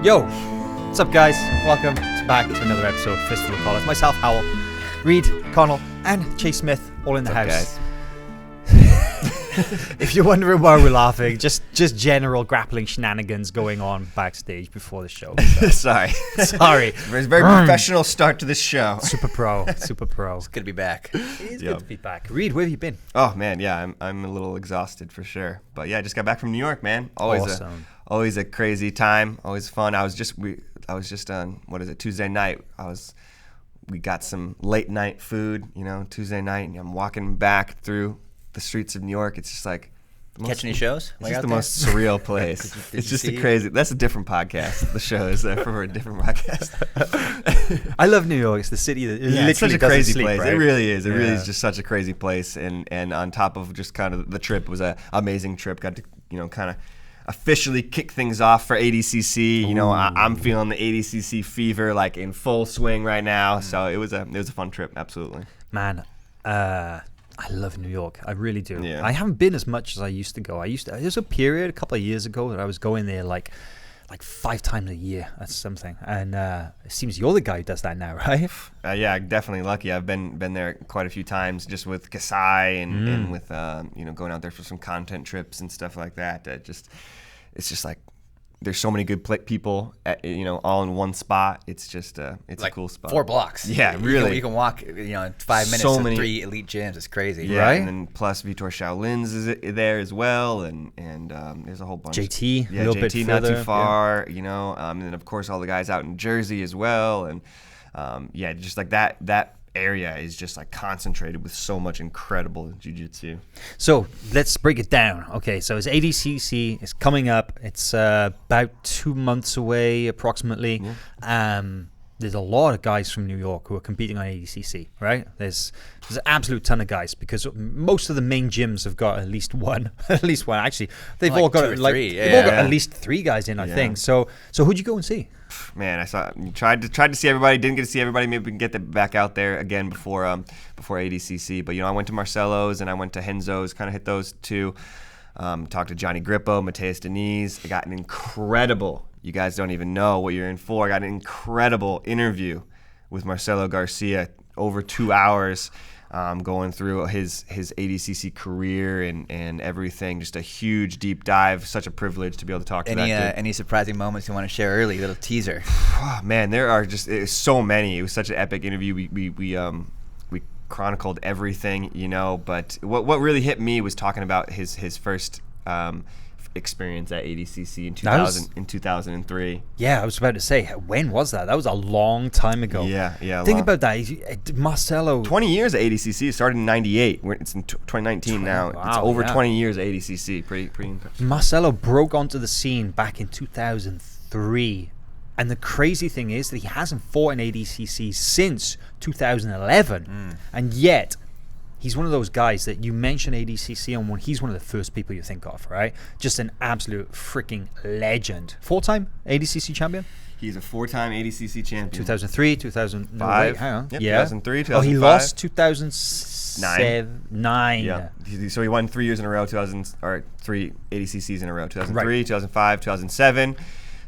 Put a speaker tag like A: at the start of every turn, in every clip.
A: Yo, what's up, guys? Welcome back to another episode of Fistful. It's myself, Hywel, Reid, Connell, and Chase Smith, all in the house. If you're wondering why we're laughing, just general grappling shenanigans going on backstage before the show. So.
B: Sorry.
A: It's
B: a very professional start to this show.
A: Super pro.
C: It's good to be back.
A: It is good to be back. Reid, where have you been?
B: Oh man, yeah, I'm a little exhausted for sure, but yeah, I just got back from New York, man. Always a crazy time, always fun. I was just on Tuesday night. We got some late night food, Tuesday night, and I'm walking back through the streets of New York. It's just like
C: catch any shows?
B: It's just the most surreal place. It's just a crazy. That's a different podcast. The show is for a different podcast.
A: I love New York. It's the city that
B: it's such a crazy place.
A: Right?
B: It really is. It really is just such a crazy place. And on top of just kind of the trip was an amazing trip. Got to kind of officially kick things off for ADCC. I'm feeling the ADCC fever like in full swing right now. So it was a fun trip. Absolutely,
A: man. I love New York. I really do.
B: Yeah.
A: I haven't been as much as I used to go. There's a period a couple of years ago that I was going there like 5 times a year. That's something. And it seems you're the guy who does that now, right?
B: Yeah, definitely lucky. I've been there quite a few times, just with Kasai and with going out there for some content trips and stuff like that. It's just like there's so many good people all in one spot. It's just it's
C: like
B: a cool spot.
C: 4 blocks.
B: Yeah, really.
C: You can walk in 5 minutes
B: So
C: to
B: many
C: 3 elite gyms. It's crazy.
B: Yeah,
A: right?
B: And then plus Vitor Shaolin's is there as well, and there's a whole bunch.
A: JT,
B: yeah,
A: a little
B: JT
A: bit
B: not
A: further,
B: too far, and then of course all the guys out in Jersey as well, and just like that area is just like concentrated with so much incredible jiu-jitsu.
A: So let's break it down. Okay, so it's ADCC. It's coming up. It's about 2 months away approximately. Yeah. There's a lot of guys from New York who are competing on ADCC, right? There's an absolute ton of guys because most of the main gyms have got at least one. Actually, they've all got at least 3 guys in, I think. So who'd you go and see?
B: Man, I tried to see everybody. Didn't get to see everybody. Maybe we can get them back out there again before ADCC. But I went to Marcelo's and I went to Renzo's. Kind of hit those two. Talked to Johnny Grippo, Mateus Diniz. I got an incredible. You guys don't even know what you're in for. I got an incredible interview with Marcelo Garcia, over 2 hours, going through his ADCC career and everything. Just a huge deep dive. Such a privilege to be able to talk to that dude.
C: Any surprising moments you want to share early? Little teaser.
B: Oh, man, there are just so many. It was such an epic interview. We chronicled everything, But what really hit me was talking about his first experience at ADCC in 2003.
A: Yeah, I was about to say, when was that? That was a long time ago.
B: Yeah.
A: Think about that. Marcelo.
B: 20 years at ADCC. It started in 98. It's in 2019 now.
A: Wow,
B: it's over 20 years at ADCC. Pretty impressive.
A: Marcelo broke onto the scene back in 2003. And the crazy thing is that he hasn't fought in ADCC since 2011. And yet, he's one of those guys that you mention ADCC and he's one of the first people you think of, right? Just an absolute freaking legend. 4-time ADCC champion?
B: He's a 4-time ADCC champion.
A: 2003, 2005. No, wait, hang on.
B: Yep,
A: yeah.
B: 2003, 2005.
A: Oh, he lost 2009.
B: Yeah. So he won 3 years in a row, 3 ADCCs in a row. 2003, 2005, 2007.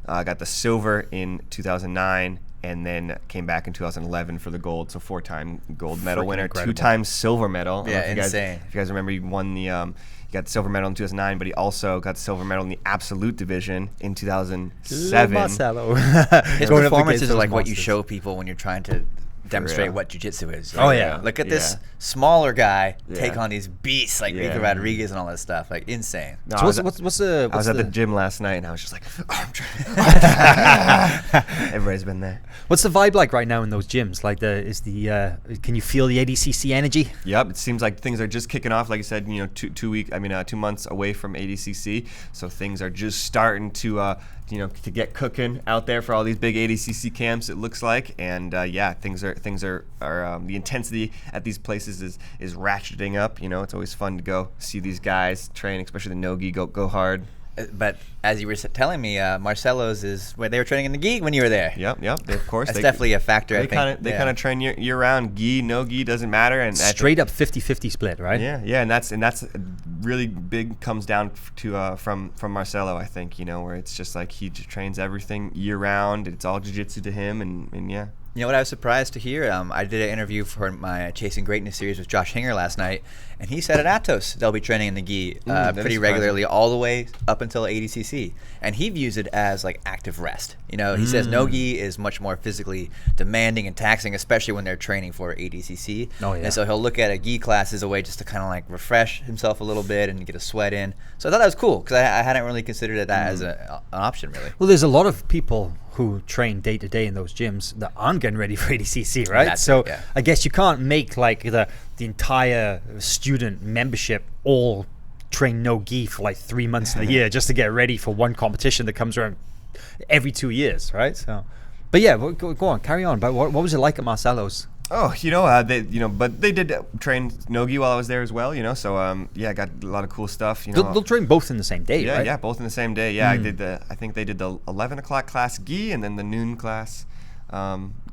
B: Got the silver in 2009. And then came back in 2011 for the gold. So 4-time gold medal winner,
A: incredible.
B: 2-time silver medal.
C: Yeah, insane.
B: If you guys remember, he won he got the silver medal in 2009, but he also got the silver medal in the absolute division in 2007.
A: Marcelo.
C: His performances are like what you show people when you're trying to demonstrate what jiu-jitsu is.
A: Oh, yeah.
C: Look at this smaller guy take on these beasts like Rico Rodriguez and all that stuff. Like, insane.
B: No,
A: so what's the...
B: I was at the gym last night, and I was just like, I'm trying. Everybody's been there.
A: What's the vibe like right now in those gyms? Like, can you feel the ADCC energy?
B: Yep, it seems like things are just kicking off. Like I said, 2 months away from ADCC, so things are just starting to get cooking out there for all these big ADCC camps. It looks like, and things are the intensity at these places is ratcheting up. It's always fun to go see these guys train, especially the Nogi go hard.
C: But as you were telling me, Marcelo's is where they were training in the gi when you were there.
B: Yep. Of course,
C: that's definitely a factor.
B: They kind of train year round. Gi, no gi doesn't matter, and
A: straight up 50-50 split, right?
B: Yeah, and that's really big. Comes down to from Marcelo, I think, where it's just like he trains everything year round. It's all jiu-jitsu to him, and yeah.
C: You know what I was surprised to hear? I did an interview for my Chasing Greatness series with Josh Hinger last night, and he said at Atos they'll be training in the gi pretty regularly all the way up until ADCC. And he views it as like active rest. He says no gi is much more physically demanding and taxing, especially when they're training for ADCC.
A: Oh, yeah.
C: And so he'll look at a gi class as a way just to kind of like refresh himself a little bit and get a sweat in. So I thought that was cool because I hadn't really considered that as an option, really.
A: Well, there's a lot of people who train day to day in those gyms that aren't getting ready for ADCC, right? So I guess you can't make like the entire student membership all train no gi for like 3 months of the year just to get ready for one competition that comes around every 2 years, right? So, but yeah, go on, carry on. But what was it like at Marcelo's?
B: Oh, but they did train no-gi while I was there as well, So, I got a lot of cool stuff.
A: They'll train both in the same day, right?
B: Yeah, both in the same day. Yeah, I think they did the 11 o'clock class gi and then the noon class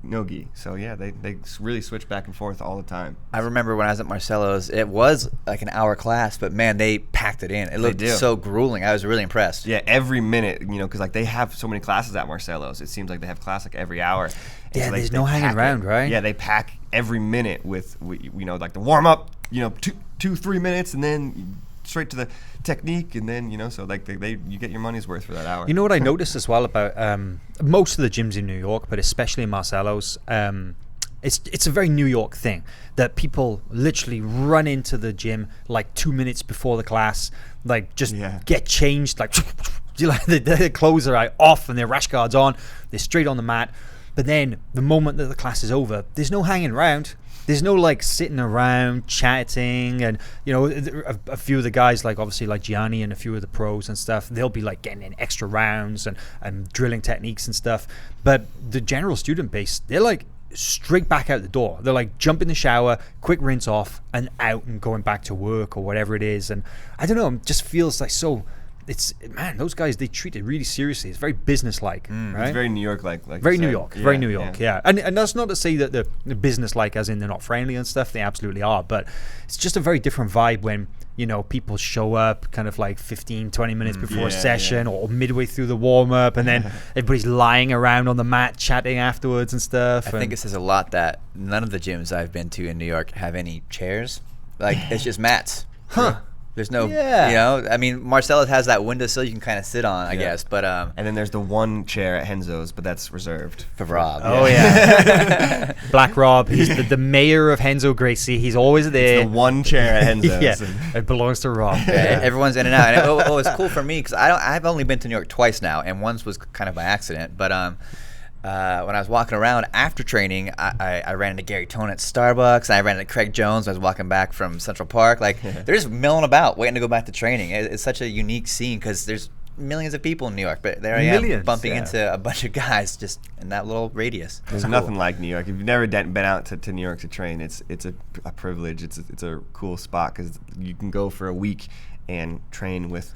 B: no-gi. So, yeah, they really switch back and forth all the time.
C: I remember when I was at Marcelo's, it was like an hour class, but man, they packed it in. It looked so grueling. I was really impressed.
B: Yeah, every minute, because like they have so many classes at Marcelo's. It seems like they have class like every hour.
A: Yeah, so there's no hanging around, right?
B: Yeah, they pack every minute with like the warm up, 2-3 minutes, and then straight to the technique, and then so like you get your money's worth for that hour.
A: You know what I noticed as well about most of the gyms in New York, but especially Marcelo's, it's a very New York thing that people literally run into the gym like 2 minutes before the class, like just get changed, like their clothes are off and their rash guards on, they're straight on the mat. But then the moment that the class is over, there's no hanging around. There's no like sitting around chatting, and a few of the guys, like obviously like Gianni and a few of the pros and stuff, they'll be like getting in extra rounds and drilling techniques and stuff. But the general student base, they're like straight back out the door. They're like jump in the shower, quick rinse off, and out and going back to work or whatever it is. And I don't know, it just feels like so. Those guys, they treat it really seriously. It's very business-like, right?
B: It's very New York-like.
A: Very New York, yeah. And that's not to say that the business-like as in they're not friendly and stuff. They absolutely are. But it's just a very different vibe when, people show up kind of like 15, 20 minutes before a session or midway through the warm-up, and then everybody's lying around on the mat chatting afterwards and stuff.
C: I think it says a lot that none of the gyms I've been to in New York have any chairs. Like, it's just mats.
A: Huh.
C: There's no, I mean, Marcelo's has that windowsill you can kind of sit on, I guess, but
B: and then there's the one chair at Renzo's, but that's reserved
C: for Rob.
A: Oh yeah, Black Rob. He's the mayor of Renzo Gracie. He's always there.
B: It's the one chair at Renzo's.
A: It belongs to Rob.
C: Yeah, everyone's in and out. And it's cool for me because I've only been to New York twice now, and once was kind of by accident, but when I was walking around after training, I ran into Gary Tone at Starbucks, and I ran into Craig Jones when I was walking back from Central Park. Like, they're just milling about, waiting to go back to training. It's such a unique scene because there's millions of people in New York, but there I am bumping into a bunch of guys just in that little radius.
B: There's nothing like New York. If you've never been out to New York to train, it's a privilege. It's a cool spot because you can go for a week and train with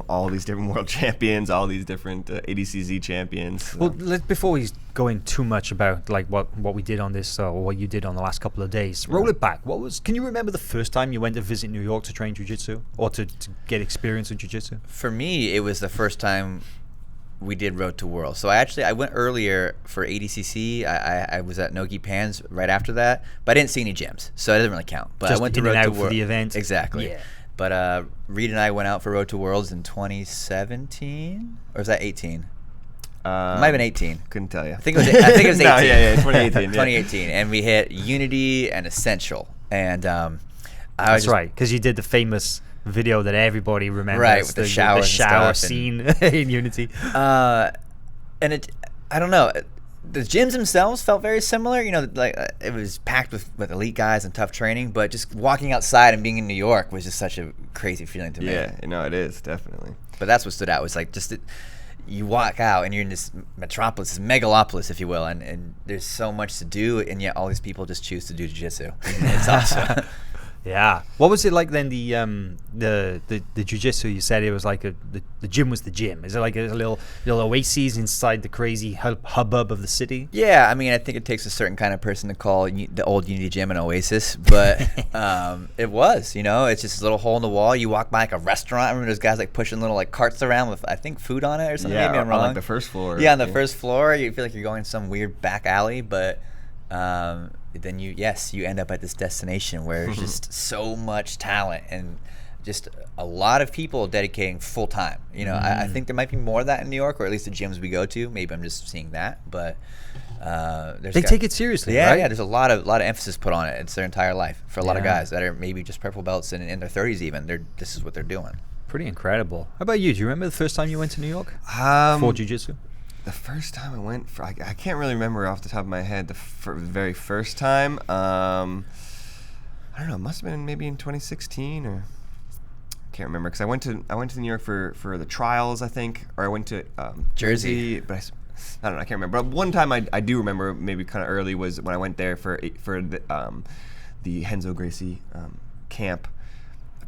B: all these different world champions, all these different ADCZ champions. So.
A: Well, before we go in too much about like what we did on this or what you did on the last couple of days, roll it back. Can you remember the first time you went to visit New York to train jiu-jitsu or to get experience in jiu-jitsu?
C: For me, it was the first time we did Road to World. So I went earlier for ADCC. I was at Nogi Pans right after that, but I didn't see any gyms, so it doesn't really count. But
A: just
C: I went to
A: in
C: Road
A: and
C: to
A: out
C: World
A: for the event.
C: Exactly.
A: Yeah.
C: But Reid and I went out for Road to Worlds in 2017, or was that 18? It might have been 18.
B: Couldn't tell you.
C: I think it was 18.
B: No, yeah, 2018.
C: 2018, and we hit Unity and Essential, and
A: that's right, because you did the famous video that everybody remembers,
C: right, with the shower
A: scene in Unity.
C: And I don't know. The gyms themselves felt very similar. It was packed with elite guys and tough training, but just walking outside and being in New York was just such a crazy feeling to me.
B: Yeah, it is, definitely.
C: But that's what stood out, was like you walk out and you're in this metropolis, this megalopolis, if you will, and there's so much to do, and yet all these people just choose to do jiu-jitsu. It's awesome.
A: Yeah. What was it like then? The jiu-jitsu, you said it was like the gym was the gym. Is it like a little oasis inside the crazy hubbub of the city?
C: Yeah, I mean, I think it takes a certain kind of person to call the old Unity Gym an oasis, but it was, it's just a little hole in the wall. You walk by like a restaurant. I remember there's guys like pushing little like carts around with, I think, food on it or something.
B: Yeah,
C: Maybe I'm wrong.
B: on like the first floor.
C: Yeah, on the first floor. You feel like you're going some weird back alley, but then you end up at this destination where there's just so much talent and just a lot of people dedicating full time. I think there might be more of that in New York, or at least the gyms we go to. Maybe I'm just seeing that, but
A: they take it seriously.
C: Yeah,
A: right?
C: yeah. There's a lot of emphasis put on it. It's their entire life for a lot of guys that are maybe just purple belts and in their 30s even. This is what they're doing.
A: Pretty incredible. How about you? Do you remember the first time you went to New York for jiu-jitsu?
B: The first time I went, I can't really remember off the top of my head the very first time. I don't know. It must have been maybe in 2016 or I can't remember because I went to New York for the trials, I think, or I went to Jersey, but I don't know. I can't remember. But one time I do remember, maybe kind of early, was when I went there for the Renzo Gracie camp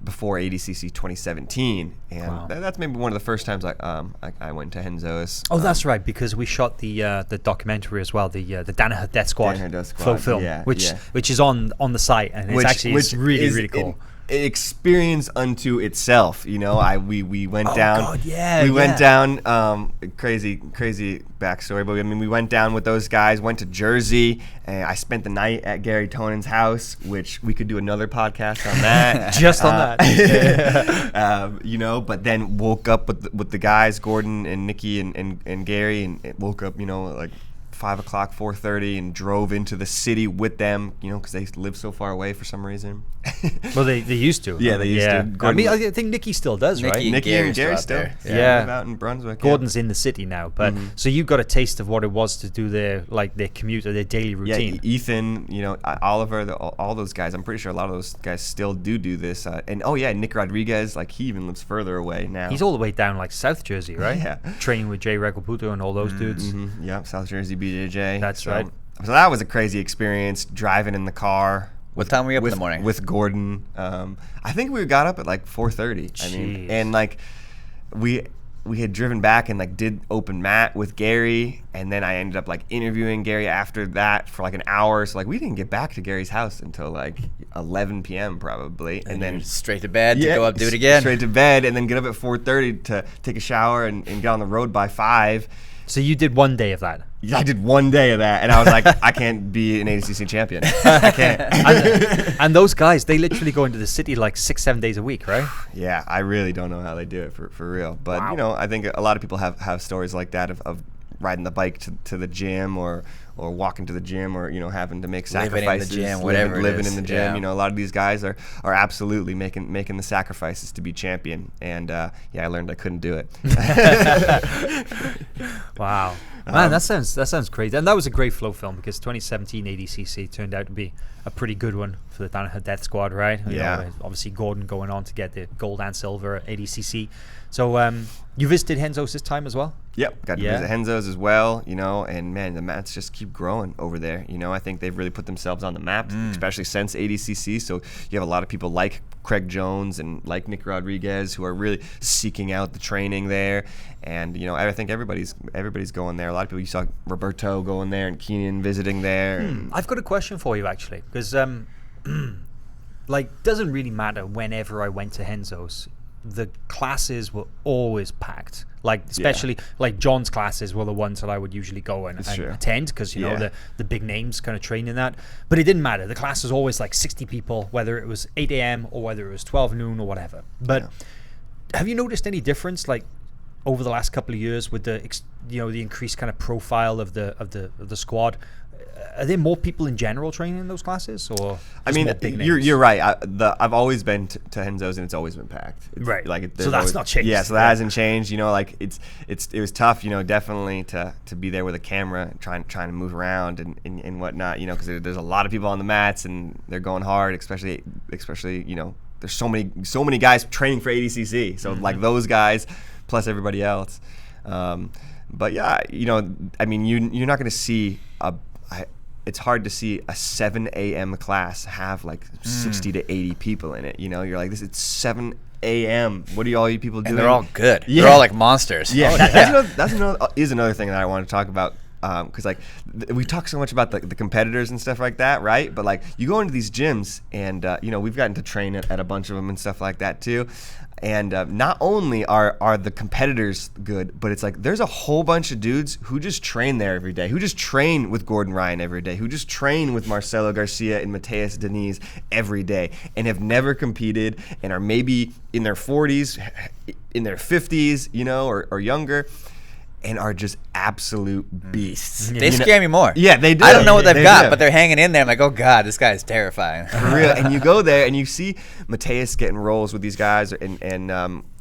B: before ADCC 2017, and
A: Wow.
B: That's maybe one of the first times I went to Renzo's.
A: Oh, that's right, because we shot the documentary as well, the Danaher Death Squad,
B: Danaher Death Squad,
A: full film, which is on the site, and it's really cool.
B: An experience unto itself, we went down.
A: God, yeah,
B: we went down. Crazy backstory, but we went down with those guys. Went to Jersey, and I spent the night at Gary Tonan's house, which we could do another podcast on that.
A: Just on that,
B: But then woke up with the guys, Gordon and Nikki and Gary, and it woke up, like 5 o'clock, 4:30, and drove into the city with them, because they live so far away for some reason.
A: Well, they used to.
B: Yeah, they used to.
A: I mean, I think Nikki still does, right?
B: Nikki and Gary still.
A: Yeah.
B: Live out in Brunswick.
A: Gordon's in the city now, but so you got a taste of what it was to do their commute or their daily routine.
B: Yeah, Ethan, Oliver, all those guys. I'm pretty sure a lot of those guys still do this. And Nick Rodriguez, he even lives further away now.
A: He's all the way down South Jersey, right?
B: Yeah.
A: Training with Jay Regalputo and all those dudes.
B: Yeah, South Jersey BJJ.
A: That's right.
B: So that was a crazy experience, driving in the car.
C: What time were you up in the morning?
B: With Gordon. I think we got up at 4:30.
A: Jeez.
B: I mean, and we had driven back and did open mat with Gary, and then I ended up interviewing Gary after that for an hour. So we didn't get back to Gary's house until 11 p.m. probably, and then
C: straight to bed to go up, do it again.
B: Straight to bed, and then get up at 4:30 to take a shower and get on the road by 5.
A: So you did one day of that?
B: Yeah, I did one day of that, and I was like, I can't be an ADCC champion. I can't.
A: and those guys, they literally go into the city 6-7 days a week, right?
B: Yeah, I really don't know how they do it for real. But,
A: Wow.
B: I think a lot of people have stories like that of riding the bike to the gym or walking to the gym or, having to make sacrifices.
C: Living in the gym, whatever
B: living
C: it is.
B: in the gym.
C: Yeah.
B: A lot of these guys are absolutely making the sacrifices to be champion. And, I learned I couldn't do it.
A: Wow. Man, that sounds crazy. And that was a great flow film because 2017 ADCC turned out to be a pretty good one for the Danaher Death Squad, right?
B: Yeah.
A: Obviously, Gordon going on to get the gold and silver at ADCC. So you visited Renzo's this time as well?
B: Yep, got to visit Renzo's as well, and man, the mats just keep growing over there. I think they've really put themselves on the map, especially since ADCC. So you have a lot of people like Craig Jones and like Nick Rodriguez who are really seeking out the training there. And I think everybody's going there. A lot of people, you saw Roberto going there and Keenan visiting there.
A: I've got a question for you actually, because doesn't really matter whenever I went to Renzo's. The classes were always packed. Especially John's classes were the ones that I would usually go and attend because the big names kind of train in that. But it didn't matter. The class was always 60 people, whether it was 8 a.m. or whether it was 12 noon or whatever. But have you noticed any difference over the last couple of years with the increased kind of profile of the squad? Are there more people in general training in those classes, or
B: I mean, you're right. I've always been to Renzo's and it's always been packed.
A: Right. So that's not changed.
B: Yeah. So that hasn't changed. It was tough. Definitely to be there with a camera, trying to move around and whatnot. Because there's a lot of people on the mats and they're going hard, especially. There's so many guys training for ADCC. So those guys plus everybody else. But yeah, you're not going to see it's hard to see a 7 a.m. class have like 60 to 80 people in it. You know, you're like, it's 7 a.m. What are all you people doing?
C: And they're all good.
B: Yeah.
C: They're all like monsters.
B: Yeah, that's another thing that I want to talk about. Because like we talk so much about the competitors and stuff like that, right? But like you go into these gyms and you know, we've gotten to train at a bunch of them and stuff like that too. And not only are the competitors good, but it's like there's a whole bunch of dudes who just train there every day, who just train with Gordon Ryan every day, who just train with Marcelo Garcia and Mateus Diniz every day, and have never competed and are maybe in their 40s, in their 50s, you know, or younger. And are just absolute beasts.
C: They scare me more.
B: Yeah, they do.
C: I don't know what they've got, but they're hanging in there. I'm like, oh God, this guy is terrifying.
B: For real. And you go there and you see Mateus getting rolls with these guys, and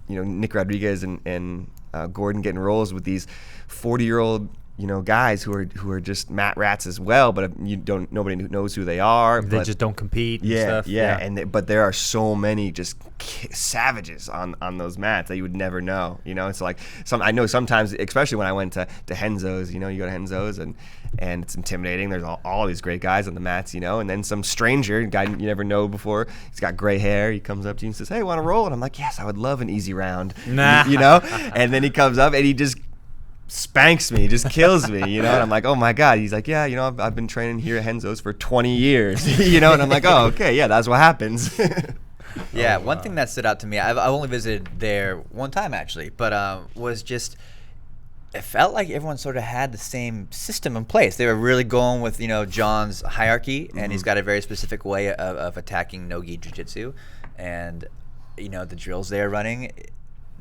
B: you know, Nick Rodriguez and Gordon getting rolls with these 40-year-old, you know, guys who are just mat rats as well, but nobody knows who they are.
A: They just don't compete. And stuff.
B: But there are so many just savages on those mats that you would never know. You know, it's like I know sometimes, especially when I went to Renzo's. You know, you go to Renzo's and it's intimidating. There's all these great guys on the mats, you know, and then some stranger guy you never know before. He's got gray hair. He comes up to you and says, "Hey, want to roll?" And I'm like, "Yes, I would love an easy round."
A: Nah.
B: You know, and then he comes up and he just spanks me, just kills me, you know, and I'm like, oh my God. He's like, yeah, you know, I've been training here at Renzo's for 20 years, you know, and I'm like, oh, okay, yeah, that's what happens.
C: Yeah, one thing that stood out to me, I've only visited there one time actually, but was just, it felt like everyone sort of had the same system in place. They were really going with, you know, John's hierarchy, and he's got a very specific way of attacking no-gi jiu-jitsu, and, you know, the drills they're running,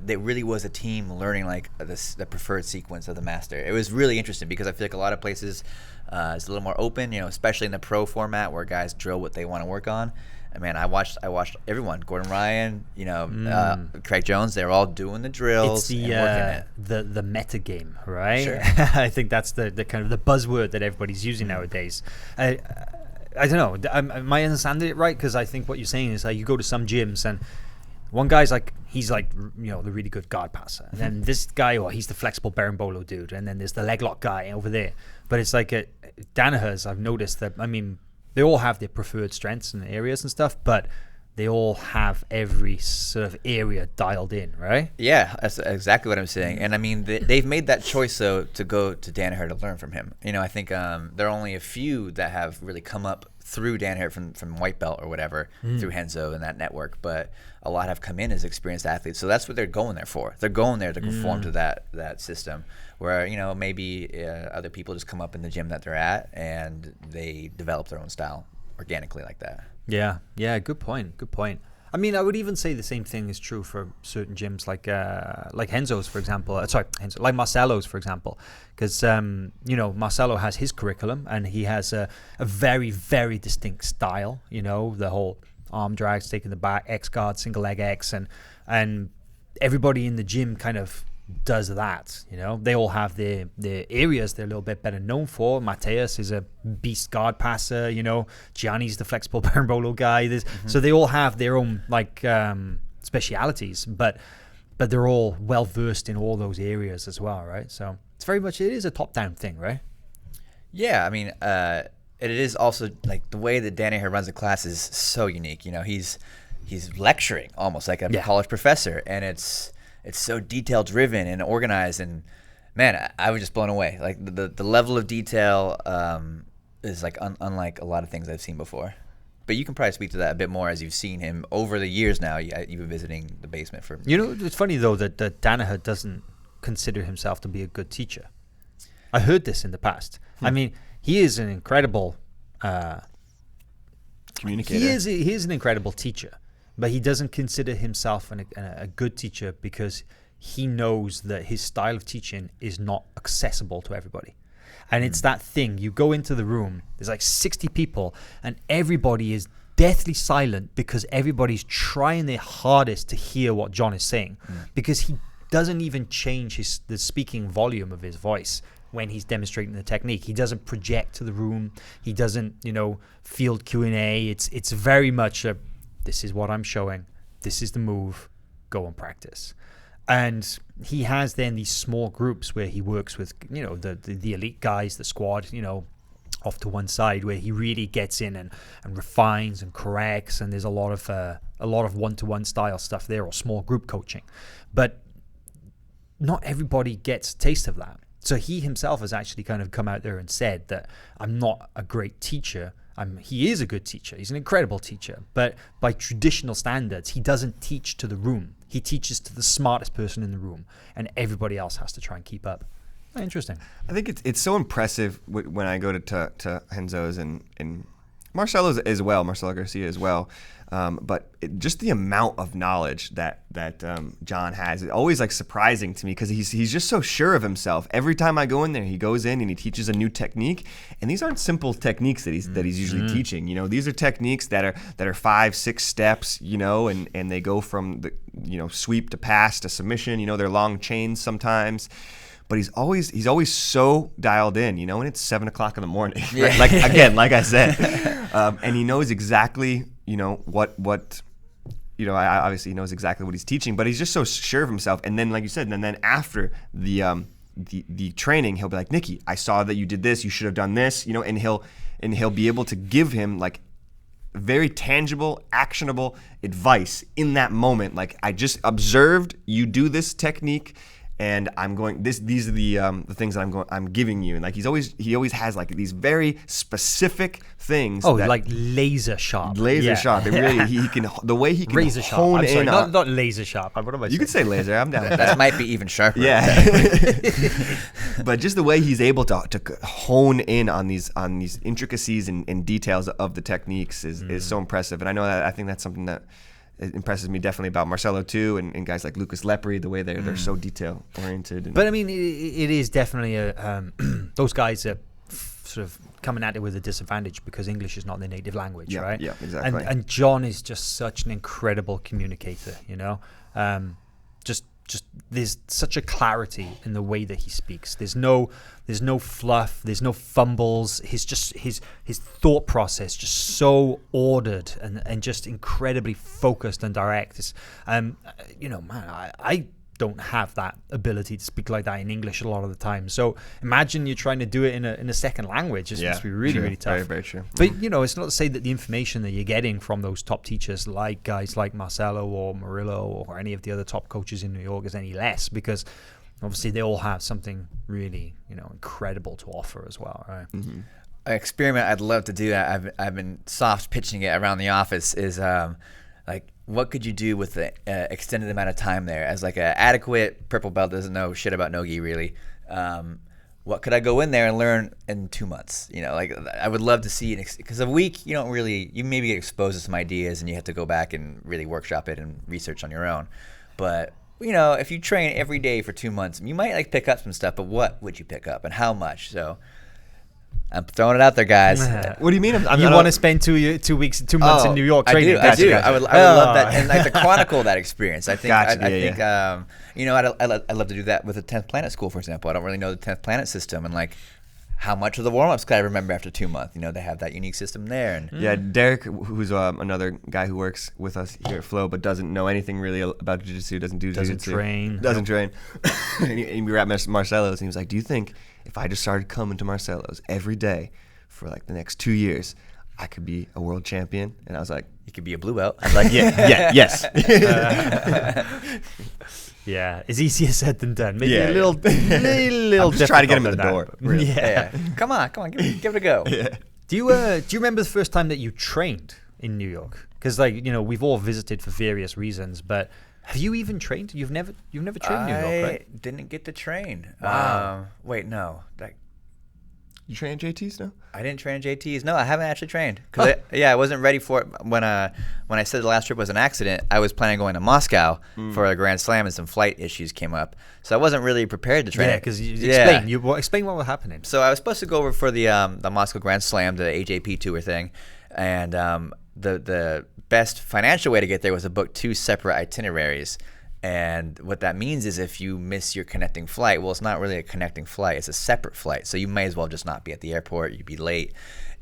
C: it really was a team learning like the preferred sequence of the master. It was really interesting because I feel like a lot of places it's a little more open, you know, especially in the pro format where guys drill what they want to work on. And man, I watched everyone, Gordon Ryan, you know, Craig Jones. They're all doing the drills.
A: It's
C: and working it.
A: the meta game, right?
C: Sure.
A: I think that's the kind of the buzzword that everybody's using nowadays. I don't know. Am I understanding it right? Because I think what you're saying is like you go to some gyms and one guy's like, he's like, you know, the really good guard passer. And then this guy, he's the flexible berimbolo dude. And then there's the leg lock guy over there. But it's like Danaher's, I've noticed that, I mean, they all have their preferred strengths and areas and stuff, but they all have every sort of area dialed in, right?
C: Yeah, that's exactly what I'm saying. And I mean, they've made that choice, though, to go to Danaher to learn from him. You know, I think there are only a few that have really come up through Danaher from white belt or whatever, through Renzo and that network, but a lot have come in as experienced athletes. So that's what they're going there for. They're going there to conform to that system where, you know, maybe other people just come up in the gym that they're at and they develop their own style organically like that.
A: Yeah, good point. I mean, I would even say the same thing is true for certain gyms like Renzo's, for example. Like Marcelo's, for example, because you know, Marcelo has his curriculum and he has a very, very distinct style. You know, the whole arm drags, taking the back, X guard, single leg X, and everybody in the gym kind of does that. You know, they all have their areas they're a little bit better known for. Mateus is a beast guard passer, you know, Gianni's the flexible berimbolo guy. So they all have their own like specialities, but they're all well versed in all those areas as well, right? So it's very much, it is a top down thing, right?
C: Yeah, I mean, it is also like the way that Danaher runs the class is so unique. You know, he's lecturing almost like a college professor, and it's so detail driven and organized, and man, I was just blown away. Like the level of detail is like unlike a lot of things I've seen before. But you can probably speak to that a bit more as you've seen him over the years now. You've been visiting the basement for.
A: You know, it's funny though that Danaher doesn't consider himself to be a good teacher. I heard this in the past. I mean, he is an incredible
B: communicator.
A: He is an incredible teacher. But he doesn't consider himself a good teacher because he knows that his style of teaching is not accessible to everybody. And it's that thing, you go into the room, there's like 60 people, and everybody is deathly silent because everybody's trying their hardest to hear what John is saying. Because he doesn't even change the speaking volume of his voice when he's demonstrating the technique. He doesn't project to the room. He doesn't, you know, field Q&A. It's very much a, this is what I'm showing. This is the move. Go and practice. And he has then these small groups where he works with, you know, the elite guys, the squad, you know, off to one side, where he really gets in and refines and corrects, and there's a lot of one-to-one style stuff there, or small group coaching. But not everybody gets a taste of that. So he himself has actually kind of come out there and said that I'm not a great teacher. He is a good teacher. He's an incredible teacher. But by traditional standards, he doesn't teach to the room. He teaches to the smartest person in the room, and everybody else has to try and keep up. Interesting.
B: I think it's so impressive when I go to Renzo's and Marcelo's as well, Marcelo Garcia as well. But just the amount of knowledge that John has is always like surprising to me, because he's just so sure of himself. Every time I go in there, he goes in and he teaches a new technique, and these aren't simple techniques that he's usually teaching. You know, these are techniques that are 5-6 steps. You know, and they go from the sweep to pass to submission. You know, they're long chains sometimes. But he's always so dialed in, and it's 7 o'clock in the morning.
C: Yeah.
B: Like I said, and he knows exactly, what obviously he knows exactly what he's teaching, but he's just so sure of himself. And then, like you said, and then after the training, he'll be like, Nicky, I saw that you did this. You should have done this, and he'll be able to give him like very tangible, actionable advice in that moment. Like, I just observed you do this technique, and I'm going. These are the things that I'm giving you, and like he always has like these very specific things.
A: Oh, like laser sharp.
B: Laser sharp. It really he can the way he can
A: razor sharp.
B: hone
A: I'm sorry,
B: in.
A: not laser sharp. What am I saying?
B: You could say laser. I'm down with
C: That might be even sharper.
B: Yeah. But just the way he's able to hone in on these intricacies and details of the techniques is so impressive. And I think that's something that it impresses me definitely about Marcelo too, and guys like Lucas Lepri, the way they're so detail oriented.
A: But I mean, it is definitely those guys are sort of coming at it with a disadvantage because English is not their native language, right?
B: Yeah, exactly.
A: And John is just such an incredible communicator, Just there's such a clarity in the way that he speaks. There's no fluff. There's no fumbles. His thought process just so ordered and just incredibly focused and direct. It's, I don't have that ability to speak like that in English a lot of the time. So imagine you're trying to do it in a second language. It must be really, really tough.
B: Very, very true.
A: But, it's not to say that the information that you're getting from those top teachers, like guys like Marcelo or Murilo or any of the other top coaches in New York, is any less, because obviously they all have something really, incredible to offer as well, right?
C: Mm-hmm. An experiment I'd love to do that I've been soft pitching it around the office is like, what could you do with the extended amount of time there? As like an adequate purple belt doesn't know shit about no-gi really. What could I go in there and learn in 2 months? Like I would love to see because a week you maybe get exposed to some ideas and you have to go back and really workshop it and research on your own. But if you train every day for 2 months, you might like pick up some stuff. But what would you pick up and how much? So I'm throwing it out there, guys.
B: What do you mean?
A: You want to spend 2 months in New York training?
C: I do. I would love that, and like to chronicle that experience. I think.
B: Gotcha.
C: I'd love to do that with the 10th Planet School, for example. I don't really know the 10th Planet system, and like how much of the warm-ups could I remember after 2 months? They have that unique system there. And
B: yeah, Derek, who's another guy who works with us here at Flo, but doesn't know anything really about jiu-jitsu, doesn't train. And we were at Marcelo's, and he was like, do you think if I just started coming to Marcelo's every day for like the next 2 years, I could be a world champion? And I was like,
C: you could be a blue belt.
B: I was like, yes.
A: Yeah, it's easier said than done. Maybe
B: Yeah.
A: a little
B: I'm just trying to get him in the
A: difficult
B: door.
A: than that, but-
C: Yeah. Come on, give it a go.
B: Yeah.
A: Do you remember the first time that you trained in New York? Because we've all visited for various reasons, but have you even trained? You've never trained in New York, right?
C: I didn't get to train.
A: Wow.
C: Wait, no.
B: You train JTs now?
C: I didn't train JTs. No, I haven't actually trained. I wasn't ready for it. When I said the last trip was an accident, I was planning on going to Moscow for a Grand Slam, and some flight issues came up. So I wasn't really prepared to train.
A: Yeah, because explain what was happening.
C: So I was supposed to go over for the Moscow Grand Slam, the AJP tour thing, and the best financial way to get there was to book 2 separate itineraries. And what that means is if you miss your connecting flight, well, it's not really a connecting flight. It's a separate flight. So you may as well just not be at the airport. You'd be late.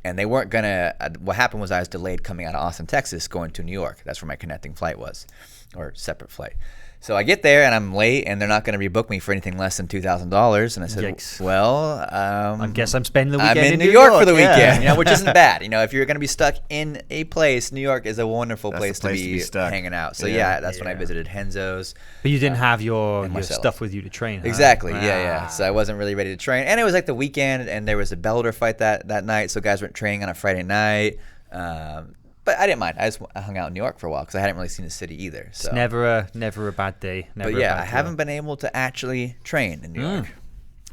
C: And they weren't going to what happened was I was delayed coming out of Austin, Texas, going to New York. That's where my connecting flight was, or separate flight. So I get there and I'm late, and they're not going to rebook me for anything less than $2,000. And I said,
A: Yikes.
C: well,
A: I guess I'm spending the weekend
C: I'm in New York for the weekend, which isn't bad. If you're going to be stuck in a place, New York is a wonderful place to be
B: stuck.
C: hanging out. So that's when I visited Henzo's.
A: But you didn't have your
C: Marcelo.
A: stuff with you to train, huh?
C: Exactly. Yeah. So I wasn't really ready to train, and it was like the weekend, and there was a Bellator fight that night, so guys weren't training on a Friday night. But I didn't mind. I hung out in New York for a while because I hadn't really seen the city either. So.
A: It's never a bad day.
C: But yeah, I haven't been able to actually train in New York.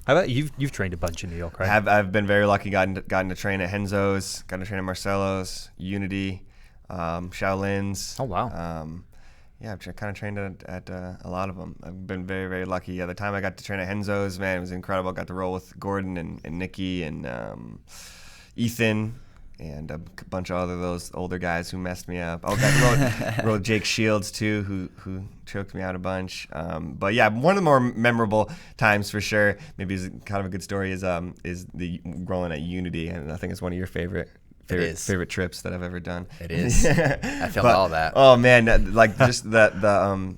A: How about you've trained a bunch in New York, right?
B: I've been very lucky. Gotten to train at Henzo's, gotten to train at Marcelo's, Unity, Shaolin's.
A: Oh wow.
B: I've kind of trained at a lot of them. I've been very, very lucky. Yeah, the time I got to train at Henzo's, man, it was incredible. Got to roll with Gordon and Nikki and Ethan. And a bunch of those older guys who messed me up. Rode Jake Shields too, who choked me out a bunch. But yeah, one of the more memorable times for sure. Maybe is kind of a good story is the rolling at Unity, and I think it's one of your favorite trips that I've ever done.
C: It is. I filmed all that.
B: Oh man, just the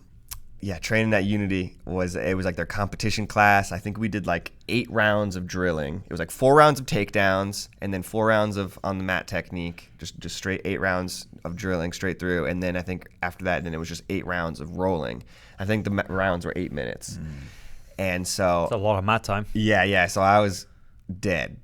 B: training at Unity was like their competition class. I think we did like 8 rounds of drilling. It was like 4 rounds of takedowns and then 4 rounds of on the mat technique. Just straight 8 rounds of drilling straight through. And then I think after that, then it was just 8 rounds of rolling. I think the rounds were 8 minutes. And so
A: it's a lot of mat time.
B: Yeah. So I was dead.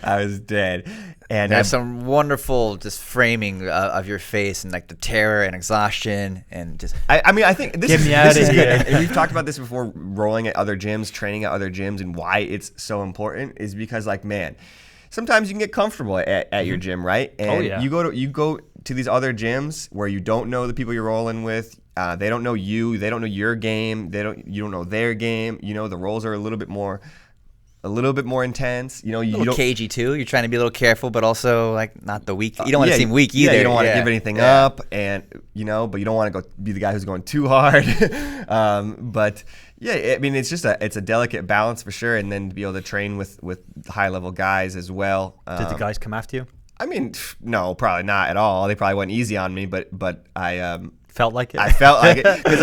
B: I was dead. And
C: there's some wonderful just framing of your face and like the terror and exhaustion and just.
B: I think this is
A: out of
B: here. And we've talked about this before. Rolling at other gyms, training at other gyms, and why it's so important is because sometimes you can get comfortable at your gym, right? And you go to these other gyms where you don't know the people you're rolling with. They don't know you. They don't know your game. You don't know their game. The roles are a little bit more intense. You don't
C: cagey too. You're trying to be a little careful, but also like not the weak. You don't want to seem weak either.
B: Yeah, you don't want to give anything up, and but you don't want to go be the guy who's going too hard. But yeah, I mean it's a delicate balance for sure, and then to be able to train with high level guys as well.
A: Did the guys come after you?
B: I mean, no, probably not at all. They probably went easy on me, but I.
A: Felt like it.
B: I felt like it because,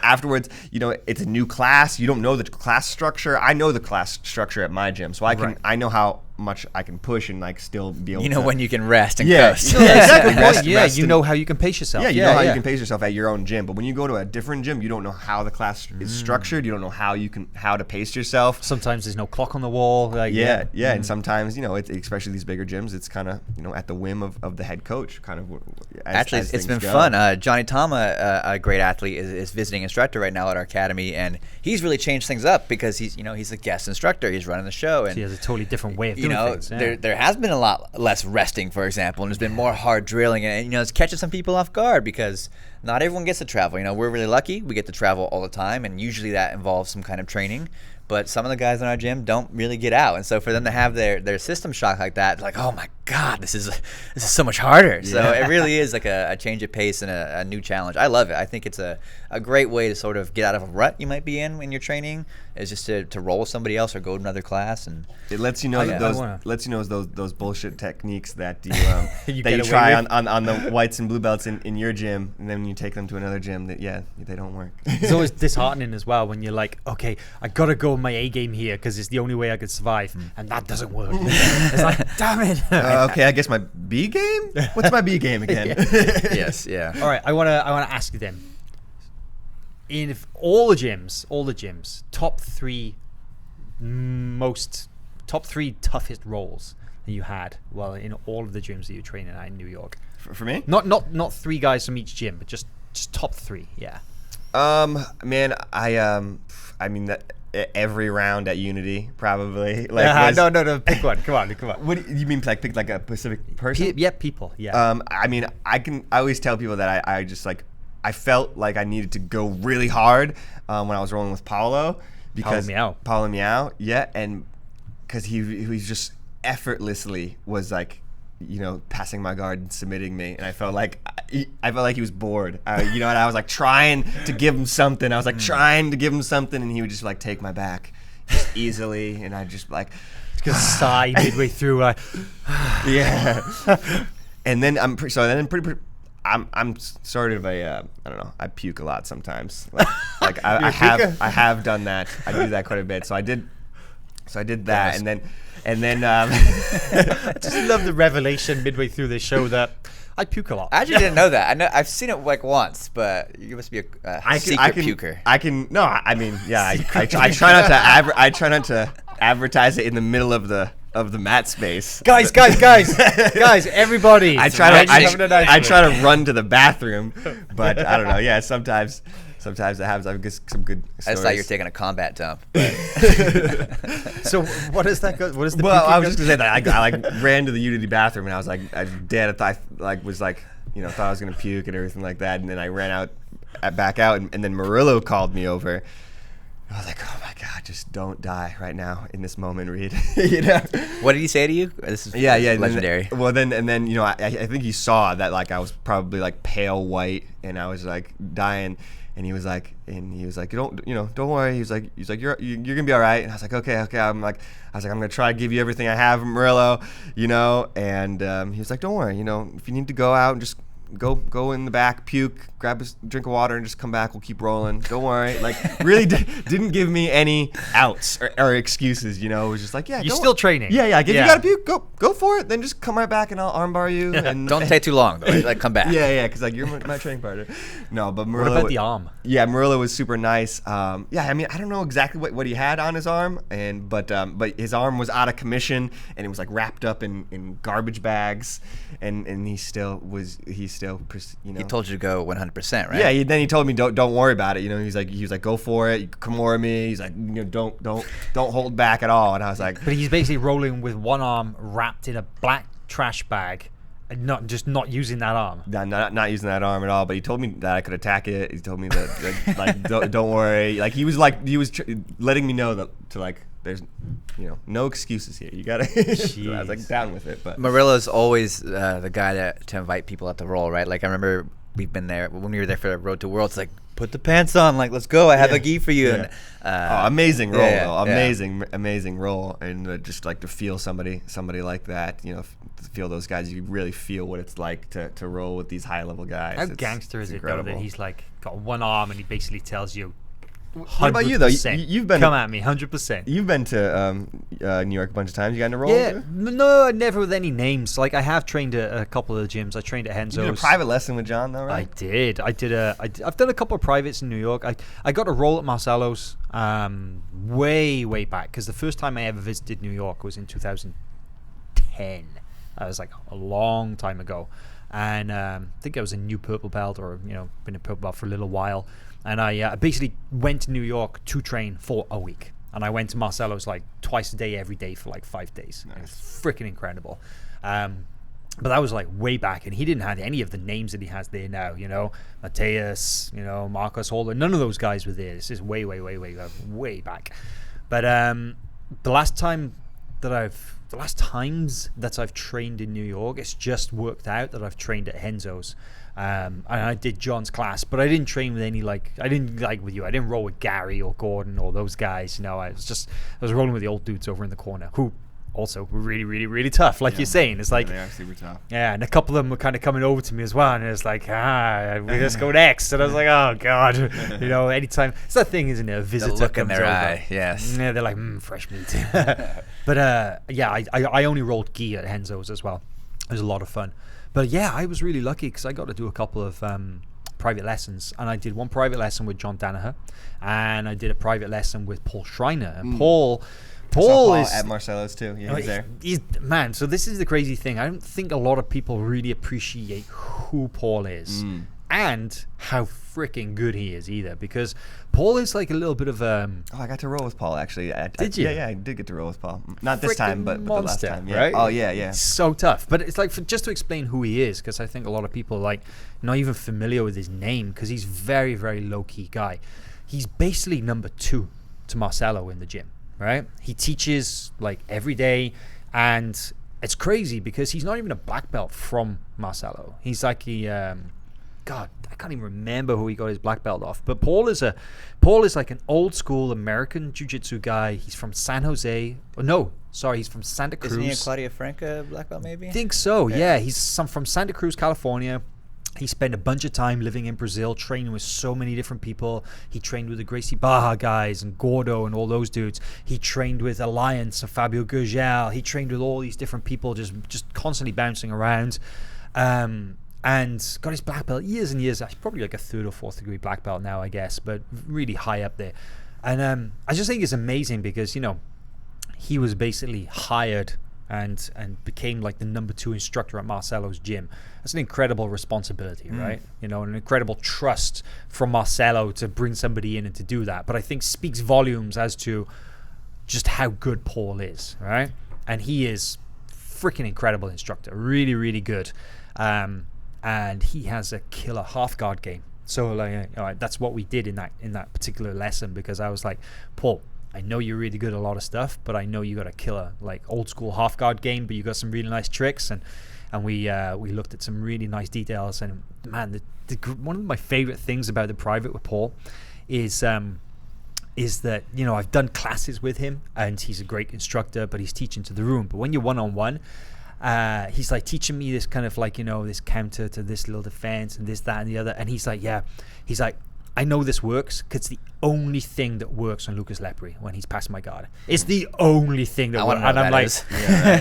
B: afterwards, it's a new class. You don't know the class structure. I know the class structure at my gym, so I know how much I can push and still be able.
C: When you can rest and coast.
B: Exactly.
A: Rest you know how you can pace yourself.
B: Yeah, you know how you can pace yourself at your own gym. But when you go to a different gym, you don't know how the class is structured. You don't know how to pace yourself.
A: Sometimes there's no clock on the wall.
B: And sometimes it's especially these bigger gyms. It's kind of at the whim of the head coach. Kind of.
C: Actually, it's been fun. Johnny Tama, a great athlete, is visiting instructor right now at our academy, and he's really changed things up because he's a guest instructor. He's running the show, and
A: he has a totally different way of doing things.
C: There has been a lot less resting, for example, and there's been more hard drilling, and it's catching some people off guard because not everyone gets to travel. We're really lucky; we get to travel all the time, and usually that involves some kind of training. But some of the guys in our gym don't really get out, and so for them to have their system shock like that, like, oh my God, this is so much harder. Yeah. So it really is like a change of pace and a new challenge. I love it. I think it's a great way to sort of get out of a rut you might be in when you're training, is just to roll with somebody else or go to another class, and
B: it lets you know those bullshit techniques that you try on the whites and blue belts in your gym, and then when you take them to another gym they don't work.
A: It's always disheartening as well when you're like, okay, I gotta go my A game here because it's the only way I could survive, and that doesn't work. It's like, damn it.
B: Okay, I guess my B game. What's my B game again?
C: Yes, yeah.
A: All right, I wanna ask you then. In all the gyms, top three toughest roles that you had in all of the gyms that you're training at in New York.
B: For me?
A: Not 3 guys from each gym, but just top 3. Yeah.
B: Man, I mean that. Every round at Unity, probably.
A: No. Pick one. Come on.
B: What do you mean? Pick like a specific person?
A: People. Yeah.
B: I mean, I always tell people that I just I felt like I needed to go really hard when I was rolling with Paulo because Paulo Miao. Yeah, and because he just effortlessly was passing my guard and submitting me, and I felt like he was bored. And I was trying to give him something. And he would just take my back just easily, and I just
A: gonna sigh midway through.
B: Yeah. And then I'm sort of a I don't know. I puke a lot sometimes. Like I have done that. I do that quite a bit. So I did that, and then
A: I just love the revelation midway through the show that I puke a lot.
C: I actually didn't know that. I've seen it like once, but you must be a secret puker.
B: I try not to advertise it in the middle of the mat space.
A: Guys, everybody!
B: I try to run to the bathroom, but I don't know. Yeah, sometimes it happens. I've got some good stories.
C: I just thought you were taking a combat dump.
A: So what is that? What is the?
B: Well, I was just gonna say that I like ran to the Unity bathroom and I was like, dead. I thought I was gonna puke and everything like that, and then I ran back out, and then Murilo called me over. I was like, oh my God, just don't die right now in this moment, Reid. You know?
C: What did he say to you? This is legendary.
B: Then you know, I think he saw that like I was probably like pale white and I was like dying, and he was like, don't worry. He's like, you're gonna be all right. And I was like, okay. I'm gonna try to give you everything I have, Murilo, you know. And he was like, don't worry, you know, if you need to go out and just go in the back, puke, grab a drink of water, and just come back. We'll keep rolling. Don't worry. Like, really didn't give me any outs or excuses. You know, it was just like, yeah,
A: you're still training.
B: Yeah. If you gotta puke, go for it. Then just come right back, and I'll armbar you. And
C: don't take too long, though. Like, come back.
B: Yeah, because like you're my training partner. No, but Murilo.
A: What about the arm?
B: Yeah, Murilo was super nice. I mean, I don't know exactly what he had on his arm, but his arm was out of commission, and it was like wrapped up in garbage bags, and he still, you know.
C: He told you to go 100%, right?
B: Yeah. Then he told me don't worry about it. You know, he was like go for it. You come over me. He's like, you know, don't hold back at all. And I was like,
A: but he's basically rolling with one arm wrapped in a black trash bag, and not using that arm.
B: Not using that arm at all. But he told me that I could attack it. He told me that like don't worry. Like he was letting me know that there's, you know, no excuses here. You gotta. So I was like down with it. But
C: Murilo's always the guy to invite people out to roll, right? Like I remember we've been there when we were there for the Road to Worlds. Like, put the pants on, like, let's go. I have a gi for you.
B: Yeah. And, amazing roll, though. Amazing roll, and just like to feel somebody like that. You know, to feel those guys. You really feel what it's like to roll with these high level guys.
A: How gangster is it though that he's like got one arm and he basically tells you.
B: What about you though? You've been
A: come at me 100%.
B: You've been to New York a bunch of times. You got in a roll?
A: Yeah, no, never with any names. Like I have trained at a couple of the gyms. I trained at Renzo's.
B: You did a private lesson with John though, right?
A: I did. I've done a couple of privates in New York. I got a roll at Marcelo's way back, because the first time I ever visited New York was in 2010. That was like a long time ago, and I think I was a new purple belt, or you know, been a purple belt for a little while. And I basically went to New York to train for a week. And I went to Marcelo's like twice a day, every day for like 5 days. Nice. It was freaking incredible. But that was like way back. And he didn't have any of the names that he has there now, you know. Mateus, you know, Marcus Holder. None of those guys were there. This is way back. But the last times that I've trained in New York, it's just worked out that I've trained at Renzo's. And I did John's class, but I didn't train with any I didn't with you. I didn't roll with Gary or Gordon or those guys. You know, I was rolling with the old dudes over in the corner who also were really tough. Like you're saying, it's like
B: they are super tough.
A: Yeah, and a couple of them were kind of coming over to me as well, and it was like, let's go next. And I was like, oh god, you know, anytime it's that thing, isn't it? A visitor
C: the look
A: comes
C: in their
A: over.
C: eye, yes.
A: Yeah, they're like, fresh meat. But I only rolled gi at Renzo's as well. It was a lot of fun. But yeah, I was really lucky because I got to do a couple of private lessons, and I did one private lesson with John Danaher, and I did a private lesson with Paul Schreiner. And Paul is
B: at Marcelo's too. Yeah, he's there.
A: Man, so this is the crazy thing. I don't think a lot of people really appreciate who Paul is and how freaking good he is either, because Paul is like a little bit of
B: I got to roll with Paul actually.
A: Did you?
B: Yeah, I did get to roll with Paul. Not this time, but the last time. Yeah.
A: Right?
B: Oh yeah.
A: So tough. But it's like, just to explain who he is, because I think a lot of people are like not even familiar with his name, because he's very low key guy. He's basically number 2 to Marcelo in the gym, right? He teaches like every day, and it's crazy because he's not even a black belt from Marcelo. He's like God, I can't even remember who he got his black belt off. But Paul is like an old school American jiu-jitsu guy. He's from San Jose. He's from Santa Cruz.
C: Isn't he a Claudia Franca black belt maybe?
A: I think so. Yeah, he's from Santa Cruz, California. He spent a bunch of time living in Brazil, training with so many different people. He trained with the Gracie Barra guys and Gordo and all those dudes. He trained with Alliance and Fabio Gurgel. He trained with all these different people, just constantly bouncing around. And got his black belt years and years. He's probably like a 3rd or 4th degree black belt now, I guess, but really high up there. And I just think it's amazing because, you know, he was basically hired and became like the number 2 instructor at Marcelo's gym. That's an incredible responsibility, right? You know, an incredible trust from Marcelo to bring somebody in and to do that. But I think speaks volumes as to just how good Paul is, right? And he is freaking incredible instructor, really, really good. And he has a killer half guard game. So like, that's what we did in that particular lesson, because I was like, Paul, I know you're really good at a lot of stuff, but I know you got a killer like old school half guard game, but you got some really nice tricks, and we looked at some really nice details. And man, one of my favorite things about the private with Paul is that, you know, I've done classes with him and he's a great instructor, but he's teaching to the room. But when you're one-on-one, he's like teaching me this kind of like, you know, this counter to this little defense and this, that, and the other. And he's like, I know this works because it's the only thing that works on Lucas Lepri when he's passing my guard. It's the only thing that works. And I'm like,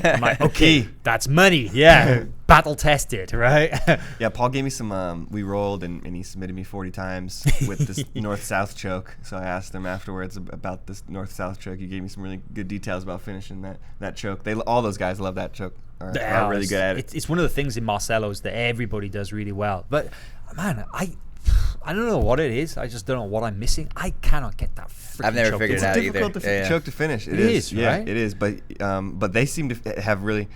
A: I'm like, okay, that's money. Yeah. Battle tested, right?
B: Yeah, Paul gave me some, we rolled and he submitted me 40 times with this north-south choke. So I asked him afterwards about this north-south choke. He gave me some really good details about finishing that choke. All those guys love that choke. Are really good at it.
A: It's one of the things in Marcelo's that everybody does really well. But man, I don't know what it is. I just don't know what I'm missing. I cannot get that freaking
C: I've never
A: choke.
C: figured it out either.
B: It's a difficult choke to finish. It is, yeah, right? It is. But they seem to have really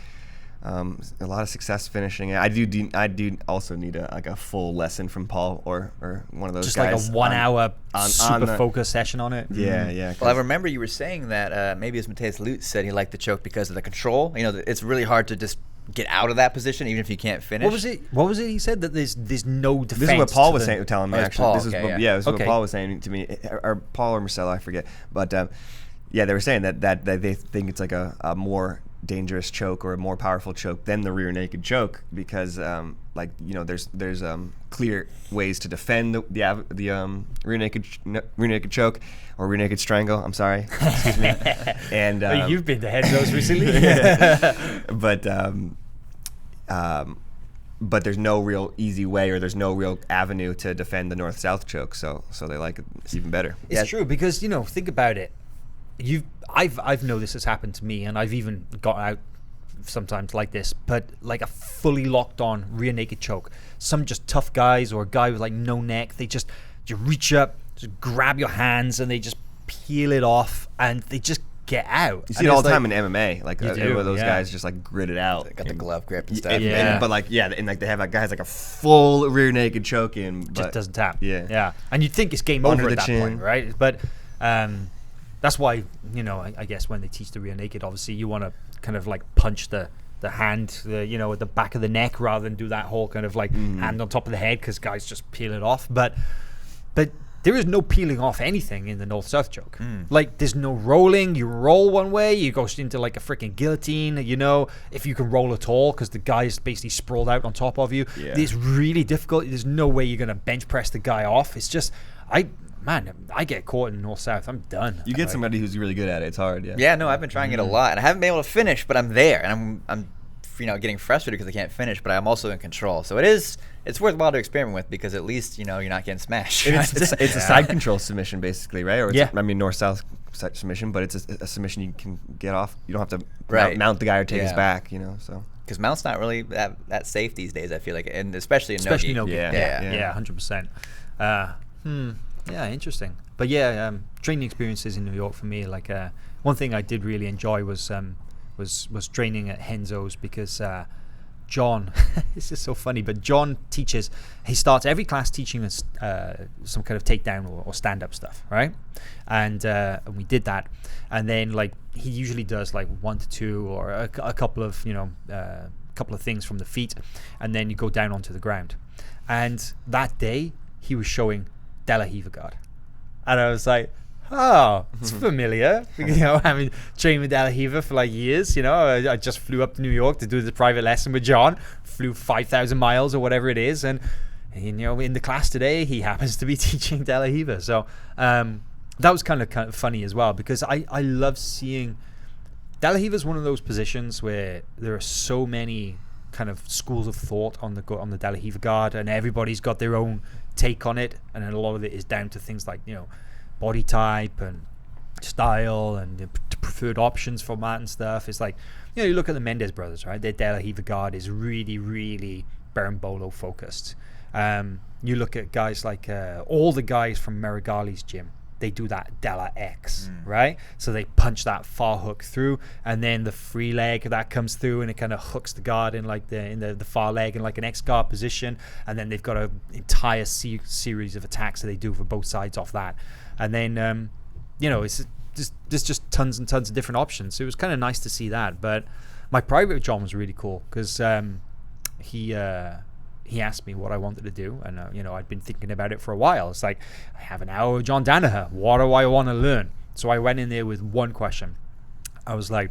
B: a lot of success finishing it. I do also need a full lesson from Paul or one of those
A: just
B: guys.
A: Just like a 1 hour super focus session on it.
B: Yeah, yeah.
C: Well, I remember you were saying that maybe it was Mateus Lutz said he liked the choke because of the control. You know, it's really hard to just get out of that position even if you can't finish.
A: What was it he said, that there's no defense?
B: This is what Paul was telling me, actually.
C: Paul,
B: this is what Paul was saying to me, or Paul or Marcelo, I forget. But yeah, they were saying that they think it's like a more dangerous choke or a more powerful choke than the rear naked choke, because like, you know, there's clear ways to defend the rear naked choke or rear naked strangle. I'm sorry, excuse me. And
A: you've been to Renzo's recently.
B: But there's no real easy way, or there's no real avenue to defend the north-south choke. So they like it even better.
A: It's true, because, you know, think about it. I've know this has happened to me, and I've even got out sometimes like this, but like a fully locked on rear naked choke. Some just tough guys, or a guy with like no neck, they just reach up, just grab your hands, and they just peel it off, and they just get out.
B: You see it all the time in MMA, like those guys just like grit it out.
C: They got the glove grip and stuff.
B: But like, and like they have guys like a full rear naked choke in, but
A: just doesn't tap.
B: Yeah.
A: And you'd think it's game
B: Under
A: over
B: the
A: at that
B: chin.
A: point, right? But that's why, you know, I guess when they teach the rear naked, obviously you want to kind of like punch the hand, you know, at the back of the neck, rather than do that whole kind of like hand on top of the head, because guys just peel it off. But there is no peeling off anything in the north-south choke. Like, there's no rolling. You roll one way, you go into like a freaking guillotine, you know, if you can roll at all, because the guy is basically sprawled out on top of you. Yeah. It's really difficult. There's no way you're going to bench press the guy off. It's just, I get caught in north-south, I'm done.
B: You get somebody who's really good at it. It's hard, yeah.
C: Yeah, no, I've been trying it a lot, and I haven't been able to finish, but I'm there, and I'm you know, getting frustrated because I can't finish, but I'm also in control. So it's worthwhile to experiment with, because at least, you know, you're not getting smashed.
B: It's a side control submission, basically, right? Or I mean, north-south submission, but it's a submission you can get off. You don't have to mount the guy or take his back, you know. So
C: because mount's not really that safe these days, I feel like, and especially in no-gi.
A: Yeah, 100%. Yeah, interesting. But yeah, training experiences in New York for me, like one thing I did really enjoy was training at Renzo's, because John, this is so funny, but John teaches, he starts every class teaching us some kind of takedown or stand-up stuff, right? And we did that, and then like he usually does like 1 to 2 or a couple of, you know, couple of things from the feet, and then you go down onto the ground. And that day he was showing De La Riva guard, and I was like, oh, it's familiar. You know, having trained with Danaher for like years, you know, I just flew up to New York to do the private lesson with John, flew 5,000 miles or whatever it is. And you know, in the class today, he happens to be teaching Danaher. So that was kind of funny as well, because I love seeing Danaher is one of those positions where there are so many kind of schools of thought on the Danaher guard, and everybody's got their own take on it, and then a lot of it is down to things like, you know, body type and style and the preferred options for mat and stuff. It's like, you know, you look at the Mendes brothers, right? Their Danaher guard is really, really Berimbolo focused. You look at guys like all the guys from Merigali's gym. They do that Della X, right? So they punch that far hook through, and then the free leg that comes through, and it kind of hooks the guard in like the far leg in like an X guard position, and then they've got an entire series of attacks that they do for both sides off that, and then you know, it's just tons and tons of different options. So it was kind of nice to see that. But my private with John was really cool, because he asked me what I wanted to do, and you know, I'd been thinking about it for a while. It's like, I have an hour with John Danaher. What do I want to learn? So I went in there with one question. I was like,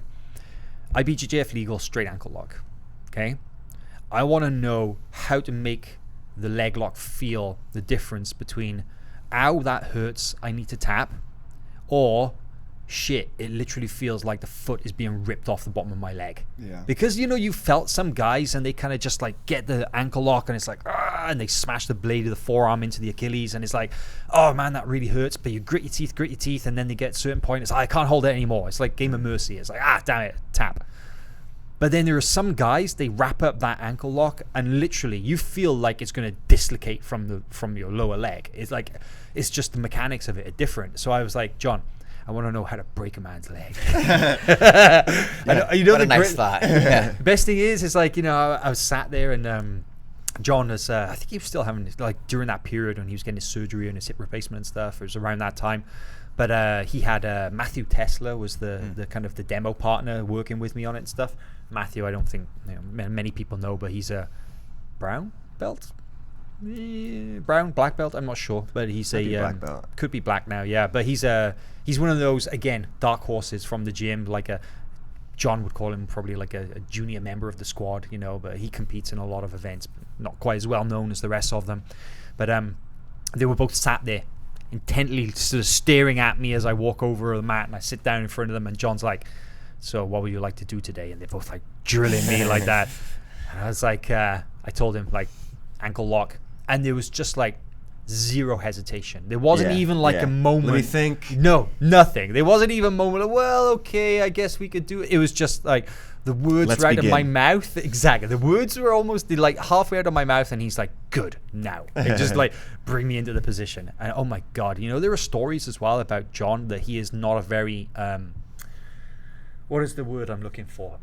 A: IBJJF legal straight ankle lock. Okay, I want to know how to make the leg lock feel the difference between, ow, that hurts, I need to tap, or shit, it literally feels like the foot is being ripped off the bottom of my leg.
D: Yeah.
A: Because, you know, you felt some guys and they kind of just like get the ankle lock, and it's like, and they smash the blade of the forearm into the Achilles, and it's like, oh man, that really hurts. But you grit your teeth, and then they get a certain point, it's like, I can't hold it anymore. It's like Game of Mercy. It's like, damn it, tap. But then there are some guys, they wrap up that ankle lock, and literally you feel like it's going to dislocate from your lower leg. It's like, it's just the mechanics of it are different. So I was like, John, I want to know how to break a man's leg.
C: You know, what a nice thought. Yeah.
A: Best thing is like, you know, I was sat there, and John was, I think he was still having, like, during that period when he was getting his surgery and his hip replacement and stuff, it was around that time. But he had Matthew Tesla was the kind of the demo partner working with me on it and stuff. Matthew, I don't think, you know, many people know, but he's a brown belt. Black belt, I'm not sure, but he's
B: black belt.
A: Could be black now, yeah. But he's one of those, again, dark horses from the gym, like John would call him probably like a junior member of the squad, you know, but he competes in a lot of events, not quite as well known as the rest of them. But they were both sat there intently sort of staring at me as I walk over the mat, and I sit down in front of them, and John's like, so what would you like to do today? And they're both like drilling me like that. And I was like, I told him like ankle lock, and there was just like zero hesitation. There wasn't even like a moment.
B: Let me think.
A: No, nothing. There wasn't even a moment of, well, okay, I guess we could do it. It was just like the words
B: Let's
A: were out
B: begin.
A: of my mouth. Exactly. The words were almost like halfway out of my mouth, and he's like, good, now. And just like bring me into the position. And oh my God, you know, there are stories as well about John that he is not a very, what is the word I'm looking for?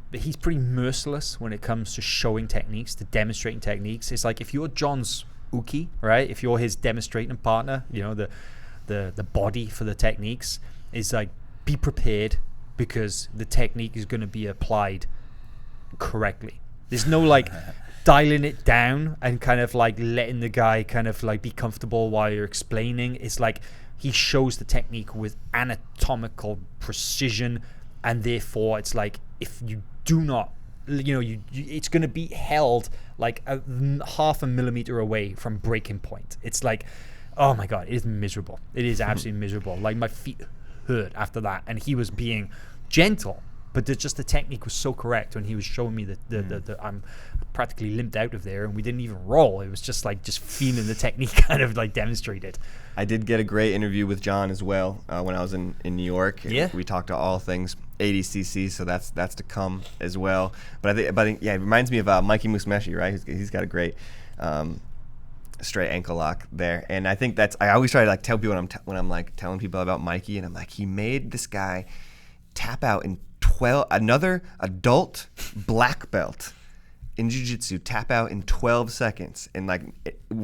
A: But he's pretty merciless when it comes to showing techniques, to demonstrating techniques. It's like if you're John's uki, right? If you're his demonstrating partner, you know, the body for the techniques is like, be prepared, because the technique is going to be applied correctly. There's no like dialing it down and kind of like letting the guy kind of like be comfortable while you're explaining. It's like he shows the technique with anatomical precision, and therefore it's like, if you do not, you know, you it's going to be held like half a millimeter away from breaking point. It's like, oh my God, it is miserable. It is absolutely miserable. Like my feet hurt after that, and he was being gentle, but the technique was so correct when he was showing me the I'm practically limped out of there, and we didn't even roll. It was just like just feeling the technique kind of like demonstrated.
B: I did get a great interview with John as well when I was in New York.
A: Yeah.
B: We talked to all things ADCC, so that's to come as well. But I think yeah, it reminds me of Mikey Musmeshi, right? He's got a great straight ankle lock there, and I think I always try to like tell people when I'm like telling people about Mikey, and I'm like, he made this guy tap out in another adult black belt in Jiu-Jitsu tap out in 12 seconds and like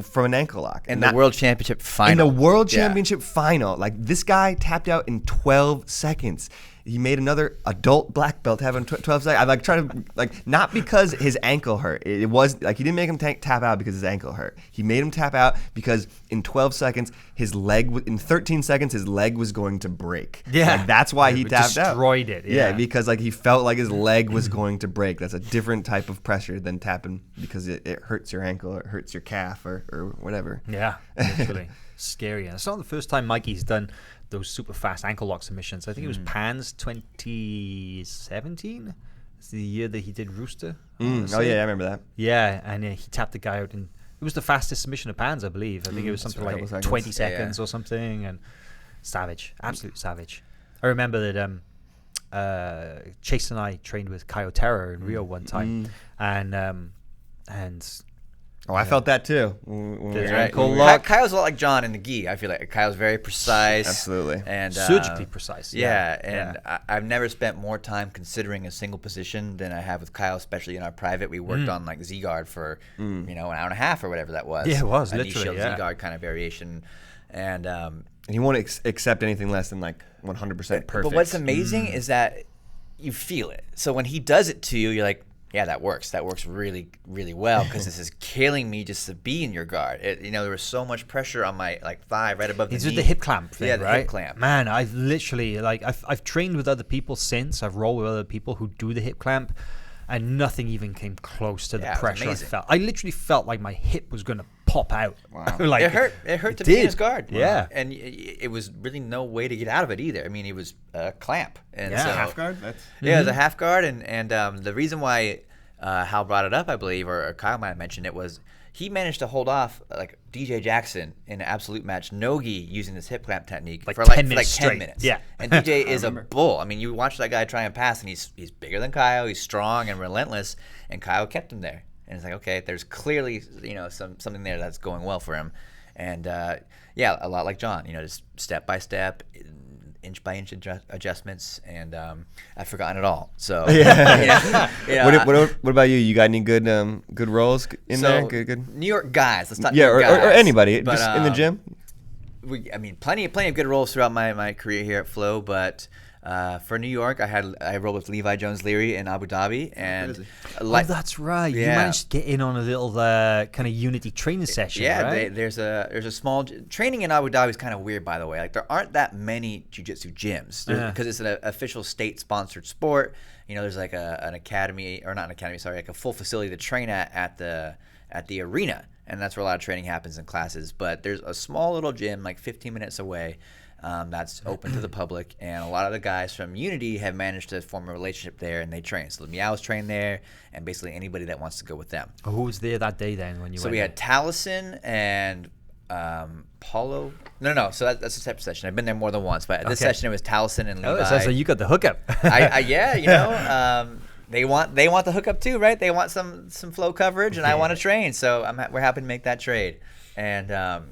B: from an ankle lock.
C: In the World Championship final.
B: In the World Championship final. Like this guy tapped out in 12 seconds. He made another adult black belt having 12 seconds. I'm like trying to not because his ankle hurt. It was like he didn't make him tap out because his ankle hurt. He made him tap out because in 12 seconds in 13 seconds his leg was going to break.
A: Yeah,
B: like, that's why he tapped out.
A: Destroyed it.
B: Yeah, because like he felt like his leg was going to break. That's a different type of pressure than tapping because it hurts your ankle or it hurts your calf or whatever.
A: Yeah, literally scary. And it's not the first time Mikey's done those super fast ankle lock submissions. I think it was Pan's 2017. It's the year that he did Rooster.
B: Oh yeah, I remember that.
A: Yeah, and he tapped the guy out, and it was the fastest submission of Pan's, I believe. I think it was something like 20 seconds or something, and savage, absolute savage. I remember that Chase and I trained with Caio Terra in Rio one time, and
B: I felt that too.
C: Caio's a lot like John in the gi. I feel like Caio's very precise.
B: Absolutely.
C: And
A: surgically precise.
C: I've never spent more time considering a single position than I have with Caio, especially in our private. We worked on like Z-guard for, an hour and a half or whatever that was.
A: Yeah, it was,
C: a
A: literally,
C: Z-guard kind of variation. And
B: he won't accept anything less than like 100% perfect.
C: But what's amazing is that you feel it. So when he does it to you, you're like, yeah, that works. That works really, really well because this is killing me just to be in your guard. There was so much pressure on my thigh right above the knee.
A: It's with the hip clamp thing,
C: yeah, the
A: right?
C: hip clamp.
A: Man, I've literally I've trained with other people since. I've rolled with other people who do the hip clamp, and nothing even came close to the pressure I felt. I literally felt like my hip was gonna pop out.
B: Wow.
C: It hurt. It hurt to be in his guard.
A: Yeah,
C: and it was really no way to get out of it either. I mean, it was a clamp. And so,
B: half guard.
C: It was a half guard, and the reason why. Hal brought it up, I believe, or Kyle might have mentioned it, was he managed to hold off like DJ Jackson in an absolute match no-gi using this hip clamp technique for 10 minutes.
A: Yeah.
C: And DJ is a bull. I mean, you watch that guy try and pass, and he's bigger than Kyle. He's strong and relentless, and Kyle kept him there. And it's like, okay, there's clearly something there that's going well for him. And a lot like John, just step by step, inch by inch adjustments, and I've forgotten it all. So
B: What about you? You got any good rolls in there? Good
C: New York guys. Let's talk.
B: or anybody just in the gym.
C: Plenty of good rolls throughout my career here at Flo, but for New York, I rolled with Levi Jones-Leary in Abu Dhabi, and
A: that's right. You managed to get in on a little kind of unity training session.
C: Yeah,
A: right?
C: There's a small training in Abu Dhabi is kind of weird, by the way. Like there aren't that many jiu-jitsu gyms because it's an official state-sponsored sport. There's like an academy, or not an academy, sorry, like a full facility to train at the arena, and that's where a lot of training happens in classes. But there's a small little gym like 15 minutes away. That's open to the public, and a lot of the guys from Unity have managed to form a relationship there, and they train. So the Meows train there, and basically anybody that wants to go with them.
A: Who was there that day then when you went?
C: So we had Taliesin and Paulo. No. So that's a separate session. I've been there more than once, but this session it was Taliesin and Levi.
A: Oh, so you got the hookup.
C: They want the hookup too, right? They want some flow coverage, and I want to train. So we're happy to make that trade, and.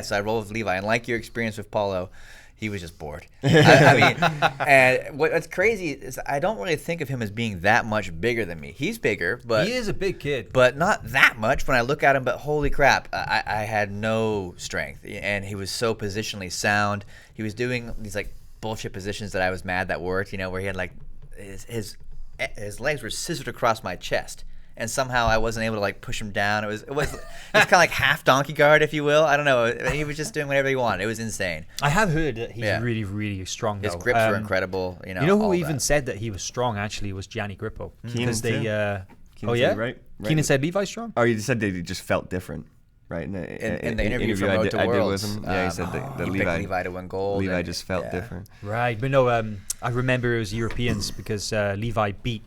C: So I rolled with Levi, and like your experience with Paulo, he was just bored. And what's crazy is I don't really think of him as being that much bigger than me. He's bigger, but
A: he is a big kid,
C: but not that much when I look at him. But holy crap, I had no strength, and he was so positionally sound. He was doing these like bullshit positions that I was mad that worked. Where he had like his legs were scissored across my chest. And somehow I wasn't able to like push him down. It was kind of like half donkey guard, if you will. I don't know. He was just doing whatever he wanted. It was insane.
A: I have heard that he's really, really strong.
C: His grips were incredible.
A: You know who even said that he was strong? Actually, was Gianni Grippo.
B: Keenan
A: too.
B: Right.
A: Keenan said Levi's strong.
B: Oh, you just said that he just felt different, right? In
C: the interview from Road to Worlds,
B: with him. Yeah, he said that
C: Levi to win gold.
B: Levi just felt different.
A: Right, but no, I remember it was Europeans because Levi beat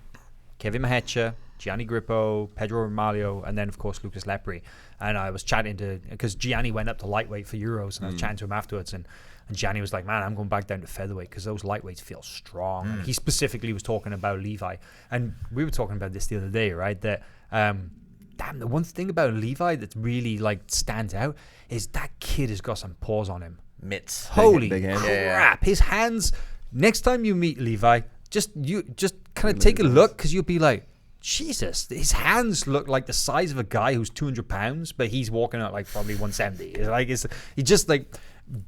A: Kevin Mahecha, Gianni Grippo, Pedro Ramalho, and then of course Lucas Lepri. And I was chatting because Gianni went up to lightweight for Euros, and I was chatting to him afterwards, and Gianni was like, man, I'm going back down to featherweight because those lightweights feel strong. And he specifically was talking about Levi, and we were talking about this the other day, right? That the one thing about Levi that really like stands out is that kid has got some paws on him.
C: Mitts.
A: Holy
B: big
A: crap!
C: Yeah.
A: His hands. Next time you meet Levi, just kind of take a look, because you'll be like, Jesus, his hands look like the size of a guy who's 200 pounds, but he's walking out like probably 170. He just like,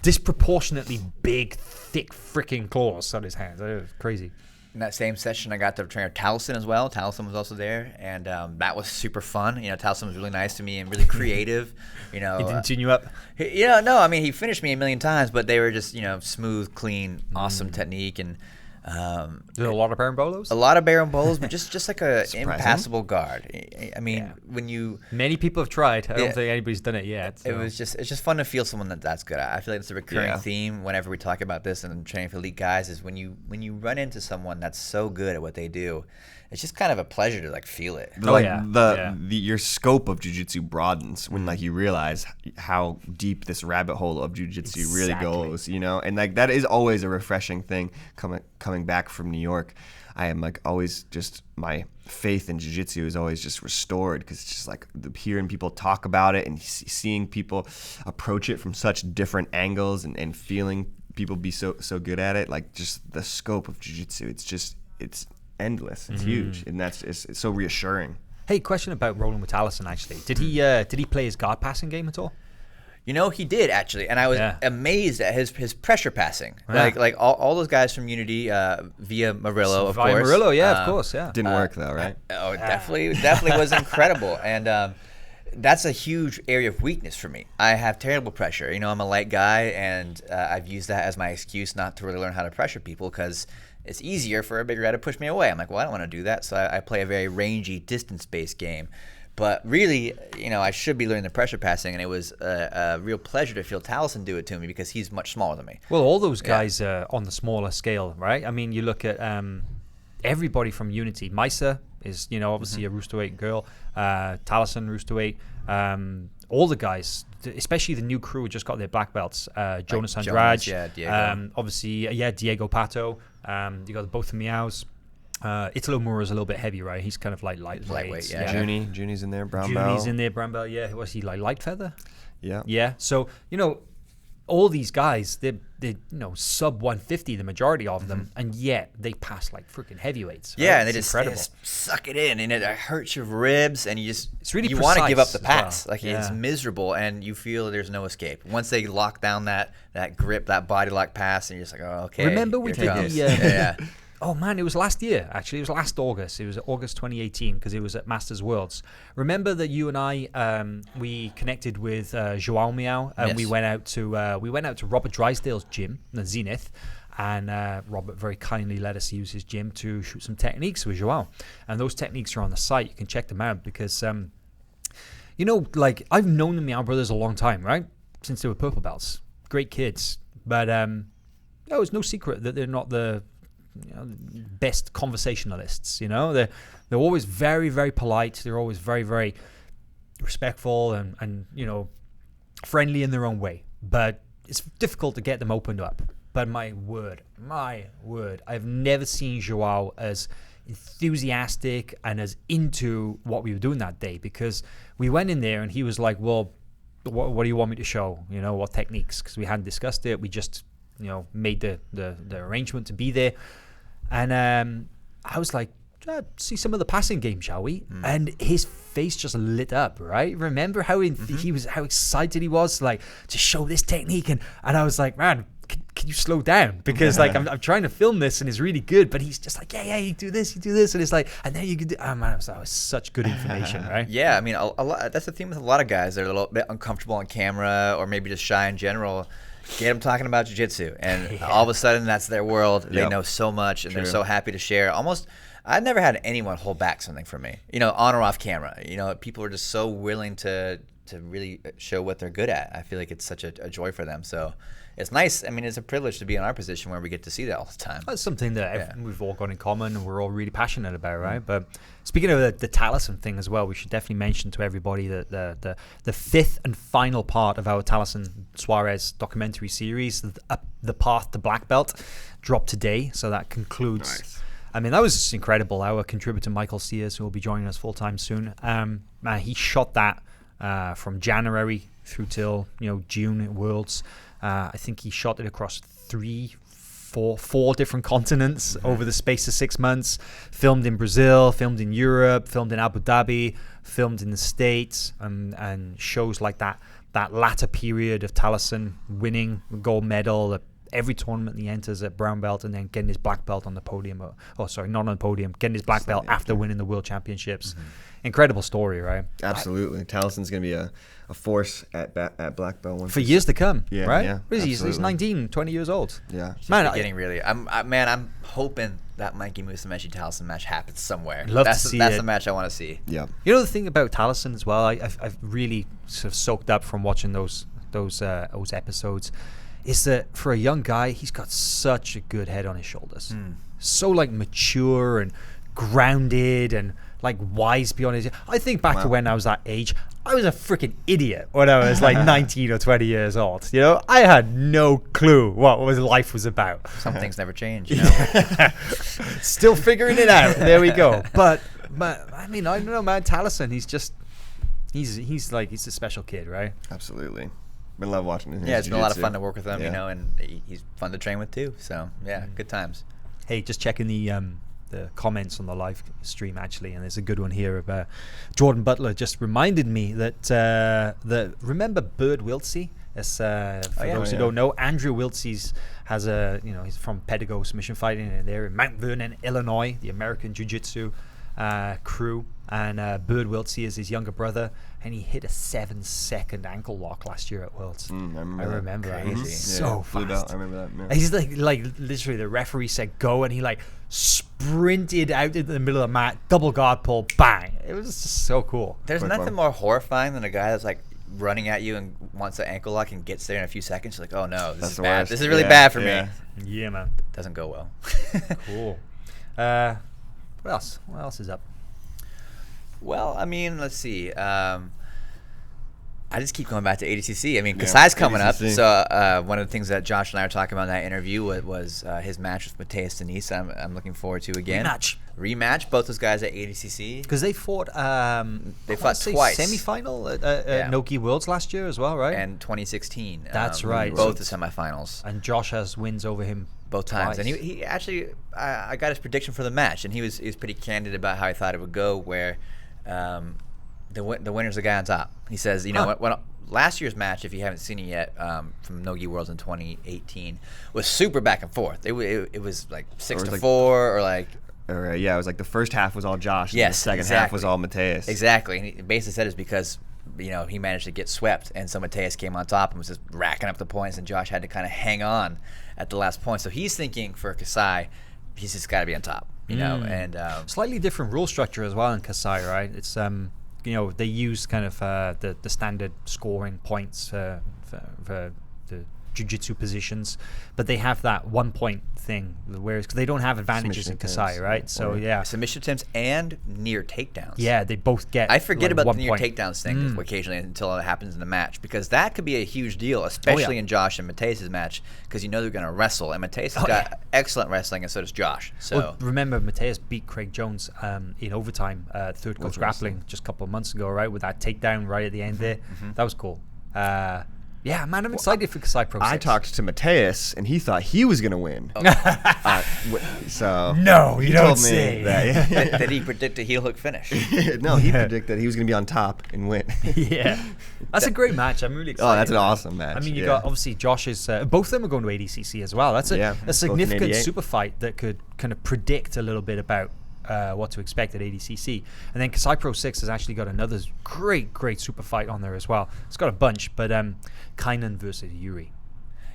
A: disproportionately big, thick, freaking claws on his hands. It was crazy.
C: In that same session, I got to train Taliesin as well. Taliesin was also there, and that was super fun. You know, Taliesin was really nice to me and really creative. You know,
A: He didn't tune you up?
C: No. I mean, he finished me a million times, but they were just smooth, clean, awesome technique, and
A: There's a lot of barambolos?
C: a lot of barambolos, but just like a impassable guard. I mean, when you
A: Many people have tried. I don't
C: Yeah.
A: think anybody's done it yet. So.
C: it's just fun to feel someone that's good. I feel like it's a recurring theme whenever we talk about this and training for elite guys is when you run into someone that's so good at what they do, it's just kind of a pleasure to like feel it.
B: Your scope of jiu-jitsu broadens when like you realize how deep this rabbit hole of jiu-jitsu really goes, and like that is always a refreshing thing coming back from New York. I am like always just my faith in jiu-jitsu is always just restored because it's just like hearing people talk about it and seeing people approach it from such different angles and feeling people be so good at it. Like just the scope of jiu-jitsu, it's endless. It's huge, and it's so reassuring.
A: Hey, question about rolling with Taliesin, actually. Did he play his guard passing game at all?
C: He did actually, and I was amazed at his pressure passing.
A: Yeah.
C: Like all those guys from Unity, via Murilo, of course.
A: Murilo, of course, yeah.
B: Didn't work though, right?
C: Definitely was incredible, and that's a huge area of weakness for me. I have terrible pressure. I'm a light guy, and I've used that as my excuse not to really learn how to pressure people because it's easier for a bigger guy to push me away. I'm like, well, I don't want to do that, so I play a very rangy, distance-based game. But really, I should be learning the pressure passing, and it was a real pleasure to feel Taliesin do it to me because he's much smaller than me.
A: Well, all those guys are on the smaller scale, right? I mean, you look at everybody from Unity. Misa is, obviously a roosterweight girl. Taliesin, roosterweight. All the guys, especially the new crew who just got their black belts. Jonas Andrade.
C: Diego.
A: Obviously, Diego Pato. You got both the Meows. Italo Mura's a little bit heavy, right? He's kind of like lightweight.
C: Yeah.
B: Juni's in there, brown belt.
A: Juni's in there, brown belt. Yeah, was he like light feather?
B: Yeah.
A: Yeah. So all these guys, they're sub 150, the majority of them, and yet they pass like freaking heavyweights. Right?
C: Yeah, and they
A: it's
C: just suck it in, and it hurts your ribs, and it's
A: really
C: you want to give up the
A: precise as
C: pass. It's miserable, and you feel there's no escape once they lock down that grip, that body lock pass, and you're just like, oh, okay.
A: Remember we did
C: the
A: Oh man, it was last year. Actually, it was last August. It was August 2018 because it was at Masters Worlds. Remember that you and I we connected with Joao Miao and we went out to Robert Drysdale's gym, the Zenith, and Robert very kindly let us use his gym to shoot some techniques with Joao. And those techniques are on the site. You can check them out because like I've known the Miao brothers a long time, right? Since they were purple belts. Great kids, but it's no secret that they're not the best conversationalists. They're always very, very polite. They're always very, very respectful and friendly in their own way. But it's difficult to get them opened up. But my word, I've never seen Joao as enthusiastic and as into what we were doing that day, because we went in there and he was like, well, what do you want me to show? What techniques? Because we hadn't discussed it. We just made the arrangement to be there. And I was like, see some of the passing game, shall we? And his face just lit up, right? Remember how how excited he was, like, to show this technique. And I was like, man, can you slow down? Because like I'm trying to film this and it's really good, but he's just like, yeah, you do this, and it's like, and then you can do. Oh man, that was such good information, right?
C: Yeah, I mean, a lot. That's the theme with a lot of guys. They're a little bit uncomfortable on camera, or maybe just shy in general. Get them talking about jiu-jitsu, and all of a sudden that's their world. They know so much, and they're so happy to share. I've never had anyone hold back something from me, on or off camera. People are just so willing to really show what they're good at. I feel like it's such a joy for them. So it's nice. I mean, it's a privilege to be in our position where we get to see that all the time.
A: That's something that we've all got in common and we're all really passionate about, right? But speaking of the Taliesin thing as well, we should definitely mention to everybody that the fifth and final part of our Taliesin Suarez documentary series, The Path to Black Belt, dropped today. So that concludes.
B: Nice.
A: I mean, that was just incredible. Our contributor, Michael Sears, who will be joining us full-time soon, he shot that from January through till June at Worlds. I think he shot it across four different continents over the space of 6 months. Filmed in Brazil, filmed in Europe, filmed in Abu Dhabi, filmed in the States, and shows like that that latter period of Taliesin winning gold medal at every tournament he enters at brown belt, and then getting his black belt on the podium. Not on the podium, getting his black belt after winning the world championships. Incredible story, right?
B: Absolutely. Taliesin's going to be a force at black belt
A: for years to come,
B: yeah,
A: right?
B: Yeah,
A: He's 19, 20 years old.
B: Yeah.
C: Man, getting really. I'm hoping that Mikey Musumeci Taliesin match happens somewhere.
A: That's
C: the match I want to see.
B: Yeah.
A: You know the thing about Taliesin as well, I've really sort of soaked up from watching those episodes, is that for a young guy, he's got such a good head on his shoulders. So like mature and grounded and like wise beyond his. I think back to when I was that age, I was a freaking idiot when I was like 19 or 20 years old. You know, I had no clue what life was about.
C: Some things never change, you know.
A: Still figuring it out. There we go. But I mean, I don't know, man. Taliesin, he's a special kid, right?
B: Absolutely. Been love watching him.
C: Yeah, it's been a lot of fun to work with him,
B: Yeah.
C: you know, and he's fun to train with too. So yeah, good times.
A: Hey, just checking the comments on the live stream actually, and there's a good one here of Jordan Butler just reminded me that remember Bird Wiltsey? As for those who don't know, Andrew Wiltsey has he's from Pedigo Submission Fighting, and they're in Mount Vernon, Illinois, the American Jiu-Jitsu crew, and Bird Wiltsey is his younger brother, and he hit a 7-second ankle lock last year at Worlds.
B: I
A: remember that.
C: Crazy.
A: So
B: Blue belt.
A: fast.
B: I remember that. Yeah.
A: He's like literally the referee said go, and he like sprinted out into the middle of the mat, double guard pull, bang. It was just so cool.
C: There's
B: Quick
C: nothing
B: one.
C: more horrifying than a guy that's like running at you and wants an ankle lock and gets there in a few seconds. You're like, oh no, this
B: That's
C: is
B: the
C: bad.
B: worst.
C: This is really
B: Yeah,
C: bad for
B: yeah.
C: me.
A: Yeah, man.
C: Doesn't go well.
A: Cool. What else? What else is up?
C: Well, I mean, let's see. I just keep going back to ADCC. I mean, Kasai's coming up.
B: ADCC.
C: So one of the things that Josh and I were talking about in that interview was his match with Mateus Denise. I'm looking forward to again. Rematch. Both those guys at ADCC.
A: Because they fought.
C: They fought twice.
A: Semi-final at Nogi Worlds last year as well, right?
C: And 2016.
A: That's right.
C: Both the semifinals.
A: And Josh has wins over him
C: Both times.
A: twice.
C: And he actually, I got his prediction for the match, and he was pretty candid about how he thought it would go, where the winner's the guy on top. He says, you know, when last year's match, if you haven't seen it yet, from Nogi Worlds in 2018, was super back and forth. It was like 6-4 or like.
B: Yeah, it was like the first half was all Josh, and
C: Yes,
B: the second
C: exactly.
B: half was all Mateus.
C: Exactly. And he basically said it's because, you know, he managed to get swept, and so Mateus came on top and was just racking up the points, and Josh had to kind of hang on at the last point. So he's thinking for Kasai, he's just got to be on top, you know. And
A: Slightly different rule structure as well in Kasai, right? It's you know, they use kind of the standard scoring points for the jiu-jitsu positions, but they have that 1 point thing, whereas cause they don't have advantages
B: Submission
A: in Kasai,
B: attempts,
A: right? So yeah,
C: submission attempts and near takedowns.
A: yeah, they both get.
C: I forget
A: like
C: about
A: 1
C: the near
A: point.
C: takedowns thing occasionally until it happens in the match, because that could be a huge deal, especially in Josh and Mateus' match, because you know they're going to wrestle, and Mateus has got excellent wrestling, and so does Josh. So
A: Well, remember, Mateus beat Craig Jones in overtime, third coach grappling, just a couple of months ago, right? With that takedown right at the end there. That was cool. Yeah, man, I'm excited for Kasai Pro 6.
B: I talked to Mateus, and he thought he was going to win. So
A: No, you
B: he
A: don't
B: told me
A: say.
B: that. Yeah.
C: did he predict a heel hook finish?
B: No, he predicted he was going to be on top and win.
A: Yeah, that's a great match. I'm really excited.
B: Oh, that's an awesome match.
A: I mean, you
B: yeah.
A: got obviously Josh's. Both of them are going to ADCC as well. That's
B: Yeah,
A: a
B: both
A: significant
B: in 88.
A: super fight that could kind of predict a little bit about what to expect at ADCC. And then Kasai Pro 6 has actually got another great super fight on there as well. It's got a bunch, but Kainan versus Yuri.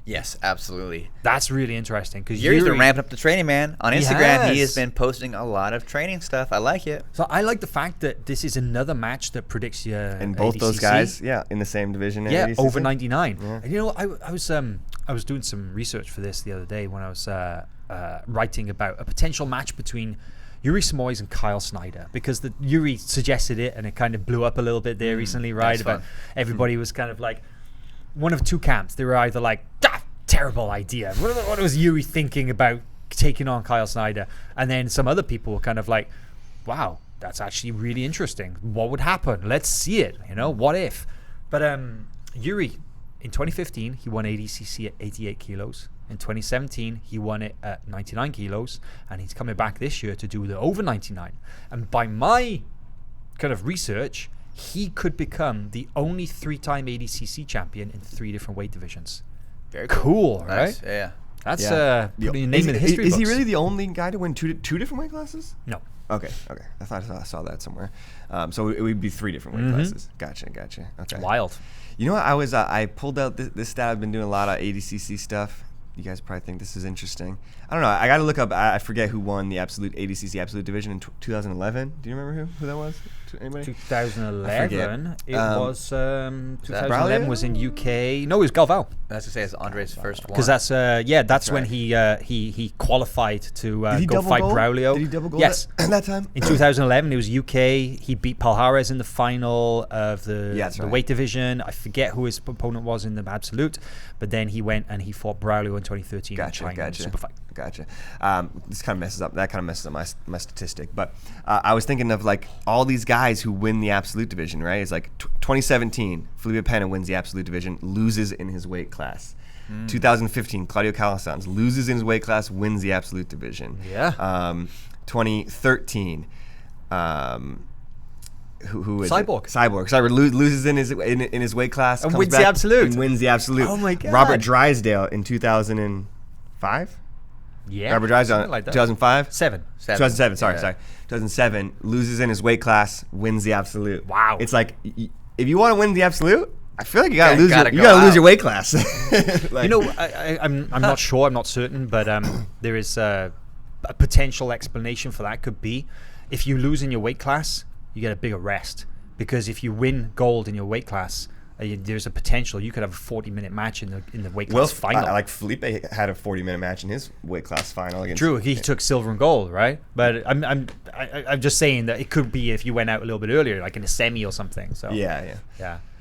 C: Yes, absolutely.
A: That's really interesting because
C: Yuri's been ramping up the training, man. On Instagram, he
A: has.
C: has been posting a lot of training stuff. I like it.
A: So I like the fact that this is another match that predicts you.
B: And both those guys, in the same division. at
A: Yeah,
B: ADCC.
A: over 99.
B: Yeah.
A: And you know, I was doing some research for this the other day when I was writing about a potential match between Yuri Simoes and Kyle Snyder, because the Yuri suggested it and it kind of blew up a little bit there recently, right?
C: that's
A: About
C: fun.
A: everybody was kind of like one of two camps. They were either like, terrible idea. What was Yuri thinking about taking on Kyle Snyder? And then some other people were kind of like, wow, that's actually really interesting. What would happen? Let's see it. You know, what if? But Yuri, in 2015, he won ADCC at 88 kilos. In 2017, he won it at 99 kilos. And he's coming back this year to do the over 99. And by my kind of research, he could become the only 3-time ADCC champion in 3 different weight divisions.
C: Very
A: cool,
C: Nice.
A: right?
C: Yeah.
A: That's putting your name in the history
B: Is he
A: books.
B: really the only guy to win two different weight classes?
A: No.
B: Okay. I thought I saw that somewhere. So it would be 3 different weight classes. Gotcha. Okay.
A: Wild.
B: You know what? I pulled out this stat. I've been doing a lot of ADCC stuff. You guys probably think this is interesting. I don't know. I got to look up. I forget who won the ADCC Absolute Division in 2011. Do you remember who that was? Anybody?
A: 2011. It was 2011
B: Braulio?
A: was in UK. No, it was Galvao.
C: I was gonna say it's Andre's first one.
A: Because that's when
B: right.
A: he qualified to
B: Did he
A: go
B: double
A: fight
B: gold?
A: Braulio.
B: Did he double gold
A: Yes.
B: at that time?
A: In 2011, it was UK. He beat Palhares in the final of the weight division. I forget who his opponent was in the absolute, but then he went and he fought Braulio in 2013 in China in the super fight.
B: Gotcha. This kind of messes up. That kind of messes up my statistic. But I was thinking of like all these guys who win the absolute division. Right? It's like 2017, Felipe Pena wins the absolute division, loses in his weight class. 2015, Claudio Calasanz loses in his weight class, wins the absolute division.
A: Yeah.
B: 2013. Who is
A: Cyborg.
B: it? Cyborg loses in his weight class
A: And
B: comes
A: wins the
B: back
A: absolute.
B: and wins the absolute.
A: Oh my God.
B: Robert Drysdale in 2005.
A: Yeah.
B: Robert Drysdale
A: something like that.
B: 2005.
A: 2007.
B: 2007. Sorry. 2007 loses in his weight class, wins the absolute.
A: Wow.
B: It's like if you want to win the absolute, I feel like you gotta
C: gotta
B: lose your weight class. Like,
A: You know, I'm not sure. I'm not certain, but there is a potential explanation for that. Could be if you lose in your weight class, you get a bigger rest, because if you win gold in your weight class, there's a potential you could have a 40-minute match in the weight class final.
B: like Felipe had a 40-minute match in his weight class final against.
A: True, he took silver and gold, right? But I'm just saying that it could be if you went out a little bit earlier, like in a semi or something. So
B: Yeah.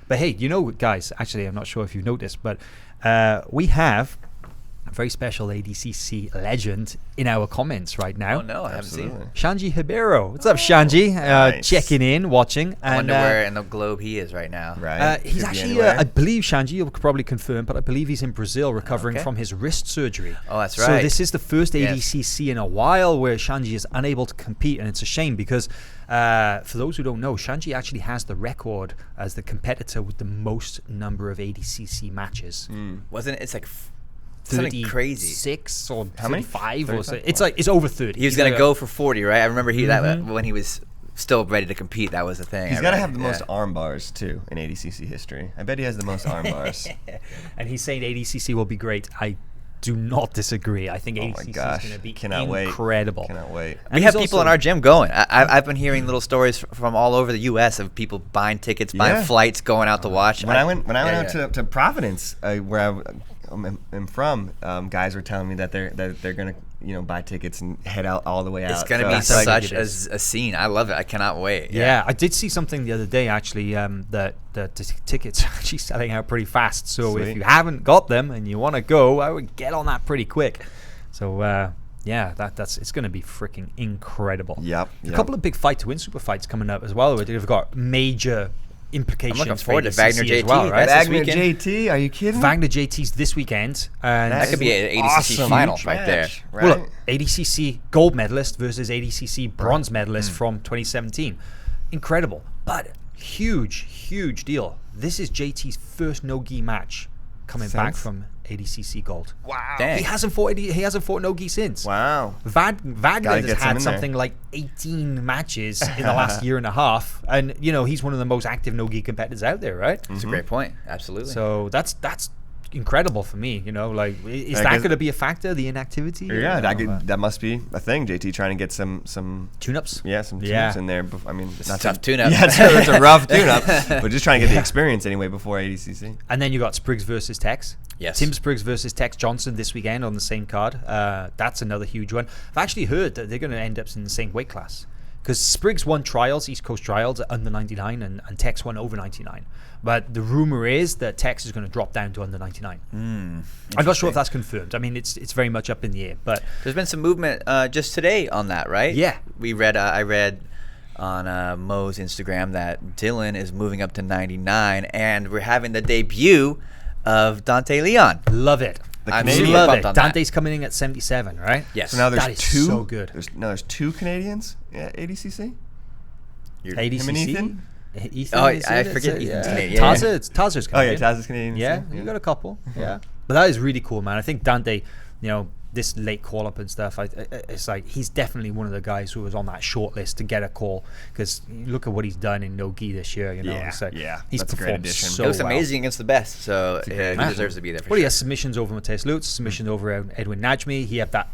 A: But hey, you know, guys, actually, I'm not sure if you've noticed, but we have a very special ADCC legend in our comments right now.
C: Oh no, I haven't seen it.
A: Shanji Hibero. What's up, Shanji?
B: Nice.
A: Checking in, watching.
C: I wonder where in the globe he is right now.
B: Right.
A: He's
B: Could be
A: actually,
B: anywhere.
A: I believe, Shanji, you'll probably confirm, but I believe he's in Brazil recovering
C: Okay.
A: from his wrist surgery.
C: Oh, that's
A: So
C: right.
A: this is the first
C: Yes.
A: ADCC in a while where Shanji is unable to compete, and it's a shame because for those who don't know, Shanji actually has the record as the competitor with the most number of ADCC matches.
C: Wasn't it? It's like something crazy.
A: 36 or
B: How many?
A: 35 or so.
B: 35?
A: It's like it's over 30.
C: He was
A: He's
C: gonna
A: like
C: go for 40, right? I remember that when he was still ready to compete. That was the thing.
B: He's got to have the most arm bars too in ADCC history. I bet he has the most arm bars.
A: and he's saying ADCC will be great. I do not disagree. I think
B: Oh my
A: ADCC is
B: gosh!
A: going to be
B: Cannot wait.
A: incredible.
B: Cannot wait.
A: And
C: We
A: he's
C: have people
A: also-
C: in our gym going. I've been hearing little stories from all over the U.S. of people buying tickets, buying
B: Yeah.
C: flights, going out to watch.
B: When I went out to Providence, where I'm from, guys were telling me that they're gonna buy tickets and head out all the way out.
C: It's going to
B: So
C: be
B: it's like-
C: such a scene. I love it. I cannot wait.
A: Yeah, I did see something the other day actually that the tickets are actually selling out pretty fast. So if
B: Sweet.
A: you haven't got them and you want to go, I would get on that pretty quick. So yeah, that's it's going to be freaking incredible.
B: Yep.
A: A couple of big fight to win super fights coming up as well. We've got major implications.
C: I'm looking
A: for
C: forward to
A: ADCC
C: Wagner
A: as
C: JT.
A: well, right?
C: That's this
B: Wagner
C: weekend.
B: JT, are you kidding?
A: Wagner JT's this weekend, and
C: That could be an ADCC final
B: Huge
C: right there.
B: match,
A: well,
B: right?
A: look, ADCC gold medalist versus ADCC bronze medalist from 2017. Incredible, but huge deal. This is JT's first no-gi match coming back
B: Since?
A: from ADCC gold.
B: Wow.
C: Dang.
A: He hasn't fought no-gi since.
B: Wow.
A: Wagner
B: Gotta
A: has
B: get some
A: had
B: in there.
A: something like 18 matches in the last year and a half, and he's one of the most active no-gi competitors out there, right?
C: It's a great point. Absolutely.
A: So that's incredible for me. Like, is
B: I
A: that
B: guess-
A: going to be a factor? The inactivity?
B: Yeah,
A: I don't know.
B: that must be a thing. JT trying to get some
A: Tune-ups.
B: some tunes
A: Yeah.
B: in there. I mean,
C: It's
B: not
C: a tough tune-up.
B: Yeah, it's a rough tune-up, but just trying to get the experience anyway before ADCC.
A: And then you got Spriggs versus Tex.
C: Yes.
A: Tim Spriggs versus Tex Johnson this weekend on the same card. That's another huge one. I've actually heard that they're going to end up in the same weight class, because Spriggs won trials, East Coast trials, at under 99, and Tex won over 99. But the rumor is that Tex is going to drop down to under 99. I'm not sure if that's confirmed. I mean, it's very much up in the air. But
C: There's been some movement just today on that, right?
A: Yeah.
C: I read on Mo's Instagram that Dylan is moving up to 99, and we're having the debut of Dante Leon.
A: love it.
C: I'm
B: Canadian.
C: super
A: Love
C: pumped
A: it.
C: on that.
A: Dante's coming in at 77, right?
C: Yes.
B: So now there's
A: That is
B: two.
A: so good.
B: There's 2 Canadians at ADCC. Him and
A: ADCC.
B: Ethan.
A: Ethan,
C: Oh,
A: is
C: I
A: it?
C: forget
A: It's,
C: Ethan's
A: yeah.
C: Canadian.
A: Tazer's
B: Oh yeah,
A: Canadian.
B: Taz is Canadian.
A: Yeah,
B: so,
A: you got a couple. Yeah, but that is really cool, man. I think Dante, this late call up and stuff, it's like he's definitely one of the guys who was on that short list to get a call, because look at what he's done in no-gi this year.
B: Yeah,
A: it's like
B: yeah,
A: he's
B: that's a great
A: performed
B: addition.
A: so
C: It looks
A: well.
C: amazing against the best, so he deserves to be there for
A: Well, he
C: sure.
A: has submissions over Mateus Lutz, submissions over Edwin Najmi. He had that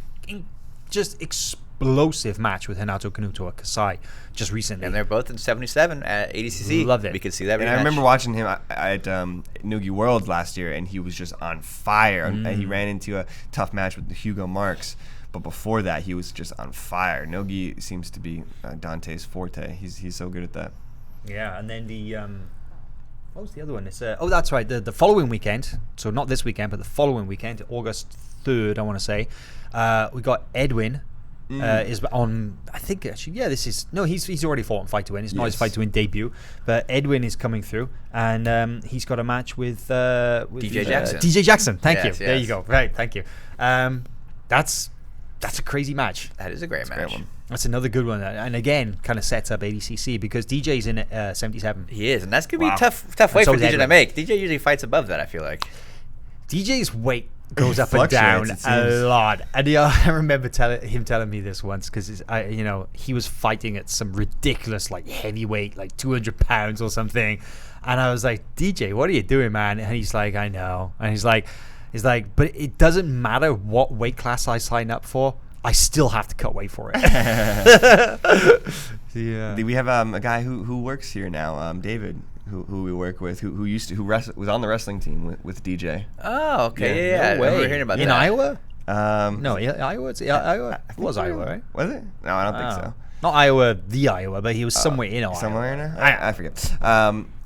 A: just explosive match with Renato Canuto at Kasai just recently.
C: And they're both in 77 at ADCC.
A: Loved it.
C: We could see that.
B: And I remember watching him at Noogie Worlds last year, and he was just on fire. And he ran into a tough match with Hugo Marks, but before that, he was just on fire. Nogi seems to be Dante's forte. He's so good at that.
A: Yeah, and then what was the other one? It's that's right. The following weekend, so not this weekend, but the following weekend, August 3rd, I want to say, we got Edwin. Is on, I think actually, he's already fought on Fight to Win. It's not his Fight to Win debut, but Edwin is coming through, and he's got a match with
C: DJ Jackson.
A: DJ Jackson, thank you.
C: Yes,
A: There
C: yes.
A: you go. Right, thank you. That's a crazy match.
C: That is a great match.
B: one.
A: That's another good one, and again, kind of sets up ADCC because DJ's in 77.
C: He is, and that's gonna be
B: Wow.
C: a tough weight
A: so
C: for
A: is
C: DJ to
A: Edwin.
C: make. DJ usually fights above that, I feel like.
A: DJ's weight goes up and down
B: Fluctuates, it
A: a
B: seems.
A: lot, and I remember him telling me this once, because he was fighting at some ridiculous like heavyweight, like 200 pounds or something, and I was like, DJ, what are you doing, man? And he's like, I know, and he's like, but it doesn't matter what weight class I sign up for, I still have to cut weight for it. Yeah.
B: We have a guy who works here now, David, who we work with, who was on the wrestling team with DJ.
C: Oh, okay,
B: Yeah,
C: yeah.
A: No
C: I remember
A: way.
C: hearing about
A: in
C: that.
A: Iowa?
B: No,
A: Iowa. It was Iowa, right?
B: Was it? No, I don't think so.
A: Not Iowa, the Iowa, but he was somewhere in Iowa.
B: Somewhere in there? I forget.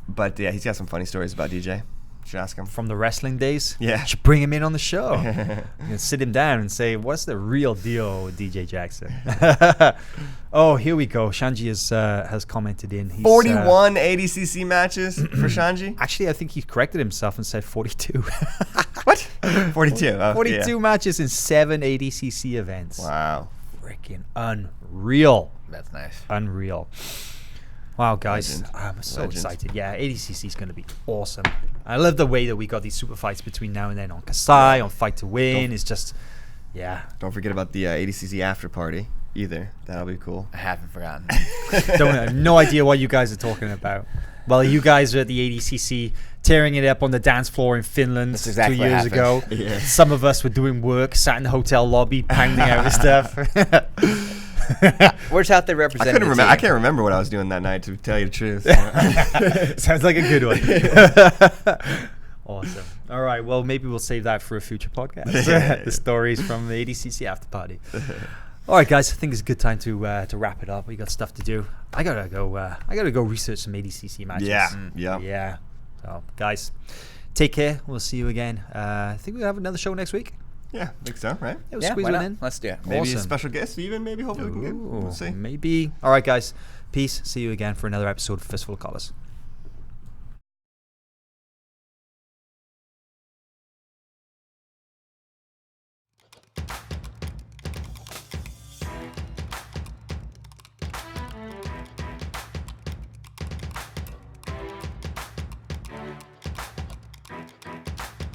B: But yeah, he's got some funny stories about DJ. Should ask him.
A: From the wrestling days.
B: Yeah.
A: Should bring him in on the show. And sit him down and say, what's the real deal with DJ Jackson? Oh, here we go. Shanji has commented in. He's,
B: 41 ADCC matches for Shanji.
A: Actually, I think he corrected himself and said 42.
B: What? 42. Oh,
A: 42 matches in 7 ADCC events.
B: Yeah. Wow.
A: Freaking unreal.
C: That's nice.
A: Unreal. Wow, guys.
B: Legend.
A: I'm so
B: Legend.
A: excited. Yeah, ADCC is going to be awesome. I love the way that we got these super fights between now and then on Kasai, on Fight to Win. It's just, yeah.
B: Don't forget about the ADCC after party either. That'll be cool.
C: I haven't forgotten.
A: Don't have no idea what you guys are talking about. Well, you guys are at the ADCC tearing it up on the dance floor in Finland
C: That's exactly
A: 2
C: what
A: years ago.
C: happened.
B: Yeah.
A: Some of us were doing work, sat in the hotel lobby, pounding out with stuff.
C: We're just out there
B: I
C: representing
B: couldn't
C: the
B: remember. I
C: team.
B: can't remember what I was doing that night, to tell you the truth.
A: Sounds like a good one. Awesome. All right. Well, maybe we'll save that for a future podcast. The stories from the ADCC after party. All right, guys. I think it's a good time to wrap it up. We got stuff to do. I gotta go research some ADCC matches.
B: Yeah.
A: Yeah. So, guys, take care. We'll see you again. I think we'll have another show next week.
B: Yeah, think so, right?
A: Yeah, we'll
C: Yeah,
A: squeeze
C: why
A: one
C: not?
A: in.
C: Let's do it.
B: Maybe
A: Awesome.
B: a special guest, even. Maybe, hopefully we can get. We'll see.
A: Maybe. All right, guys. Peace. See you again for another episode of Fistful of Collars.